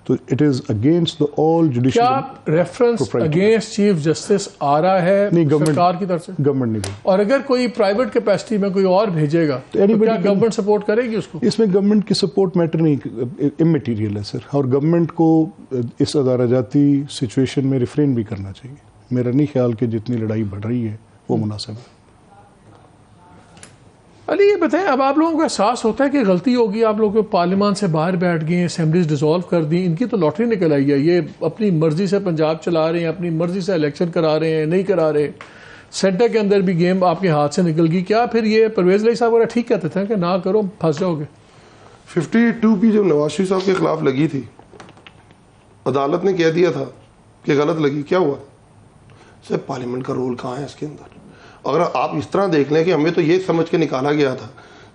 تو it is against all judicial. کیا ریفرنس اگینسٹ چیف جسٹس آ رہا ہے سرکار کی طرف سے؟ گورنمنٹ نہیں. اور اگر کوئی پرائیویٹ کیپیسٹی میں کوئی اور بھیجے گا تو کیا گورنمنٹ سپورٹ کرے گی اس کو؟ اس میں گورنمنٹ کی سپورٹ میٹر نہیں, اممیٹیریل ہے سر, اور گورنمنٹ کو اس ادارہ جاتی سچویشن میں ریفرین بھی کرنا چاہیے. میرا نہیں خیال کہ جتنی لڑائی بڑھ رہی ہے وہ مناسب ہے. علی یہ بتائیں, اب آپ لوگوں کو احساس ہوتا ہے کہ غلطی ہوگی, آپ لوگ پارلیمان سے باہر بیٹھ گئے, اسمبلیز ڈیزالو کر دی, ان کی تو لاٹری نکل آئی ہے, یہ اپنی مرضی سے پنجاب چلا رہے ہیں, اپنی مرضی سے الیکشن کرا رہے ہیں, نہیں کرا رہے, سینٹر کے اندر بھی گیم آپ کے ہاتھ سے نکل گئی. کیا پھر یہ پرویز علیہ صاحب وغیرہ ٹھیک کہتے تھے کہ نہ کرو پھنس جاؤ گے؟ 52 جب نواز شریف صاحب کے خلاف لگی تھی, عدالت نے کہہ دیا تھا کہ غلط لگی, کیا ہوا سر؟ پارلیمنٹ کا رول کہاں ہے اس کے اندر؟ اگر آپ اس طرح دیکھ لیں کہ ہمیں تو یہ سمجھ کے نکالا گیا تھا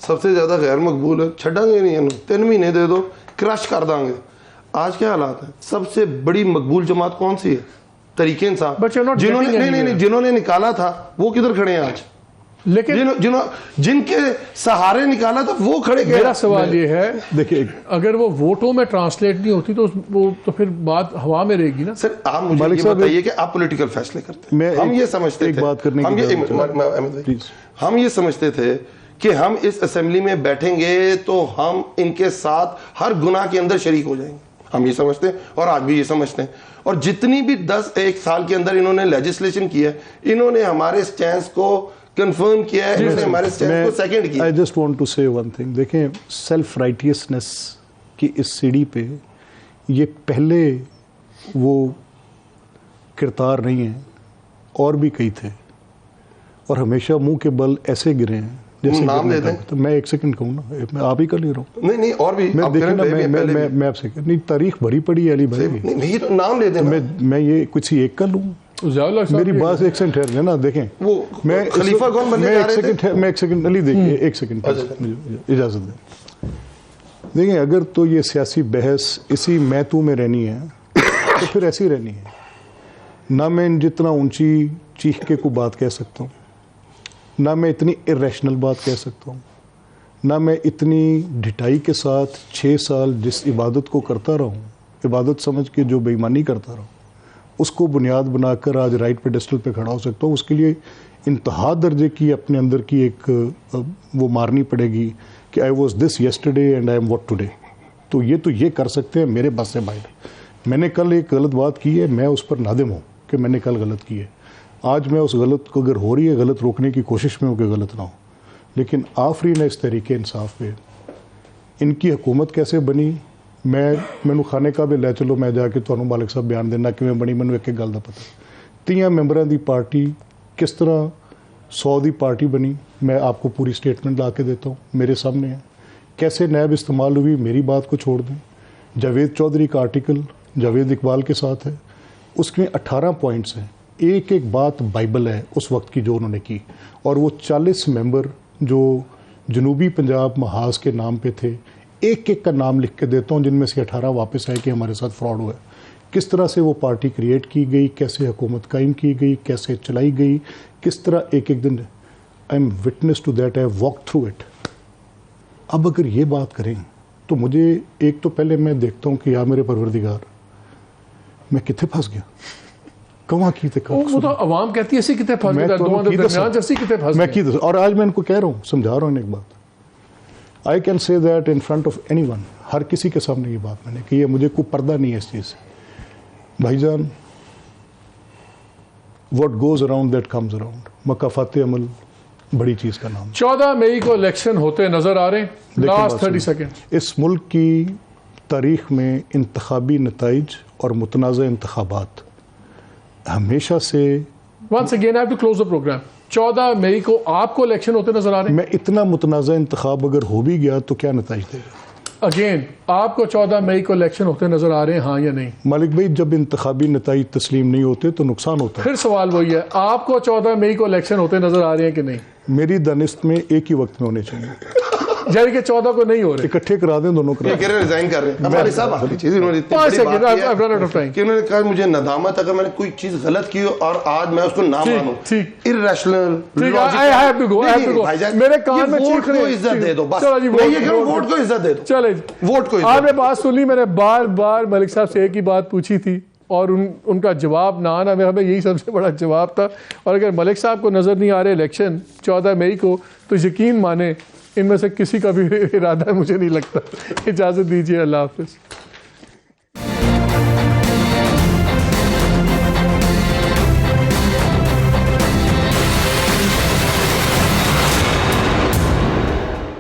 سب سے زیادہ غیر مقبول ہے, چھڈا گے نہیں, 3 مہینے دے دو کرش کر دیں گے. آج کیا حالات ہیں؟ سب سے بڑی مقبول جماعت کون سی ہے؟ تحریک انصاف. جنہوں نے نکالا تھا وہ کدھر کھڑے ہیں آج؟ لیکن جن کے سہارے نکالا تھا وہ کھڑے گئے. میرا سوال یہ ہے, دیکھیں اگر وہ ووٹوں میں ٹرانسلیٹ نہیں ہوتی تو پھر بات ہوا میں رہے گی نا. سر آپ مجھے یہ بتائیے کہ آپ پولیٹیکل فیصلے کرتے ہیں, ہم یہ سمجھتے تھے, ہم یہ سمجھتے تھے کہ ہم اس اسمبلی میں بیٹھیں گے تو ہم ان کے ساتھ ہر گناہ کے اندر شریک ہو جائیں گے. ہم یہ سمجھتے ہیں اور آج بھی یہ سمجھتے ہیں. اور جتنی بھی 10 سال کے اندر انہوں نے لیجسلیشن کی ہے, انہوں نے ہمارے سٹینس کو کنفرم کیا ہے, انہوں نے ہمارے سٹینس کو سیکنڈ کیا. I just want to say one thing. دیکھیں سیلف رائٹیسنس کی اس سیڑھی پہ یہ پہلے وہ کردار نہیں ہیں, اور بھی کئی تھے, اور ہمیشہ منہ کے بل ایسے گرے ہیں جیسے نام دے دیں. میں 1 سیکنڈ کہوں نا, میں آپ ہی کر لے رہا ہوں. نہیں اور بھی میں آپ سے نہیں, تاریخ بھری پڑی ہے علی بھائی, نام لے دیں. میں یہ کچھ ہی ایک کر لوں, میری بات 1 سیکنڈ ٹھہر جائے نا. دیکھیں میں خلیفہ کون بننے جا رہے تھے؟ میں 1 سیکنڈ علی, دیکھیے 1 سیکنڈ اجازت دیں. دیکھیں اگر تو یہ سیاسی بحث اسی میں تو میں رہنی ہے تو پھر ایسی رہنی ہے. نہ میں جتنا اونچی چیخ کے کو بات کہہ سکتا ہوں, نہ میں اتنی ارریشنل بات کہہ سکتا ہوں, نہ میں اتنی ڈھٹائی کے ساتھ 6 سال جس عبادت کو کرتا رہا ہوں، عبادت سمجھ کے جو بے ایمانی کرتا رہا ہوں، اس کو بنیاد بنا کر آج رائٹ پیڈسٹل پہ کھڑا ہو سکتا ہوں. اس کے لیے انتہا درجے کی اپنے اندر کی ایک وہ مارنی پڑے گی کہ I was this yesterday and I am what today. تو یہ کر سکتے ہیں میرے بس سے باہر. میں نے کل ایک غلط بات کی ہے، میں اس پر نادم ہوں کہ میں نے کل غلط کی ہے. آج میں اس غلط کو اگر ہو رہی ہے غلط روکنے کی کوشش میں ہوں کہ غلط نہ ہو. لیکن آفرین ہے اس تحریک انصاف پہ. ان کی حکومت کیسے بنی مینوں خانے کا بھی لے چلو، میں جا کے تمہیں مالک صاحب بیان دینا کہ بنی. مینوں ایک گل کا پتہ 30 ممبروں دی پارٹی کس طرح 100 دی پارٹی بنی. میں آپ کو پوری سٹیٹمنٹ لا کے دیتا ہوں، میرے سامنے ہے. کیسے نیب استعمال ہوئی میری بات کو چھوڑ دیں. جاوید چودھری کا آرٹیکل جاوید اقبال کے ساتھ ہے، اس میں 18 پوائنٹس ہیں. ایک بات بائبل ہے اس وقت کی جو انہوں نے کی. اور وہ 40 ممبر جو جنوبی پنجاب محاذ کے نام پہ تھے، ایک کا نام لکھ کے دیتا ہوں، جن میں سے 18 واپس آئے کہ ہمارے ساتھ فراڈ ہوا ہے. کس طرح سے وہ پارٹی کریٹ کی گئی، کیسے حکومت قائم کی گئی، کیسے چلائی گئی، کس طرح ایک دن. I am witness to that, I walk through it. اب اگر یہ بات کریں تو مجھے ایک تو پہلے میں دیکھتا ہوں کہ یا میرے پروردگار میں کتنے پھنس گیا، کہاں کی تھے. وہ تو عوام کہتی ہے اسی کتنے پھنس گیا، دونوں کے درمیان جیسی کتنے پھنس میں گئے. کی دس اور آج میں ان کو کہہ رہا ہوں، سمجھا رہا ہوں ایک بات. I can say that in front of anyone, ہر کسی کے سامنے یہ بات میں نے کہ یہ مجھے کوئی پردہ نہیں ہے اس چیز سے. بھائی جان، what goes around that comes around. مکافات عمل بڑی چیز کا نام. 14 مئی کو الیکشن ہوتے نظر آ رہے ہیں. Last 30 second. اس ملک کی تاریخ میں انتخابی نتائج اور متنازع انتخابات ہمیشہ سے once again I have to close the programme. 14 مئی کو آپ کو الیکشن ہوتے نظر آ رہے ہیں. میں اتنا متنازع انتخاب اگر ہو بھی گیا تو کیا نتائج دے گا. اگین آپ کو 14 مئی کو الیکشن ہوتے نظر آ رہے ہیں، ہاں یا نہیں؟ مالک بھائی، جب انتخابی نتائج تسلیم نہیں ہوتے تو نقصان ہوتا ہے. پھر سوال وہی ہے، آپ کو 14 مئی کو الیکشن ہوتے نظر آ رہے ہیں کہ نہیں؟ میری دانست میں ایک ہی وقت میں ہونے چاہیے. یعنی کہ 14 کو نہیں ہو رہے. اکٹھے کرا دیں دونوں کرا دیں. ریزائن کر رہے ہیں ہمارے صاحب. آخری چیز انہوں نے اتنی 5 بڑی بات سیکنڈ کی I've run out of ہے time. کہ انہوں نے کہا مجھے ندامت اگر میں نے کوئی چیز غلط کی ہو اور آج میں اس کو نہ مانوں. ٹھیک irrational I have to go. میرے کان میں چیخ رہے کو عزت دے دو بس. چلو جی، میں یہ کہہ رہا ہوں ووٹ کو عزت دے دو. چلے جی، ووٹ کو آپ نے بات سن لی. میں نے بار بار ملک صاحب سے ایک ہی بات پوچھی تھی اور ان کا جواب نہ آنا ہمیں یہی سب سے بڑا جواب تھا. اور اگر ملک صاحب کو نظر نہیں آ رہے الیکشن 14 مئی کو تو یقین مانیں ان میں سے کسی کا بھی ارادہ مجھے نہیں لگتا. اجازت دیجیے، اللہ حافظ.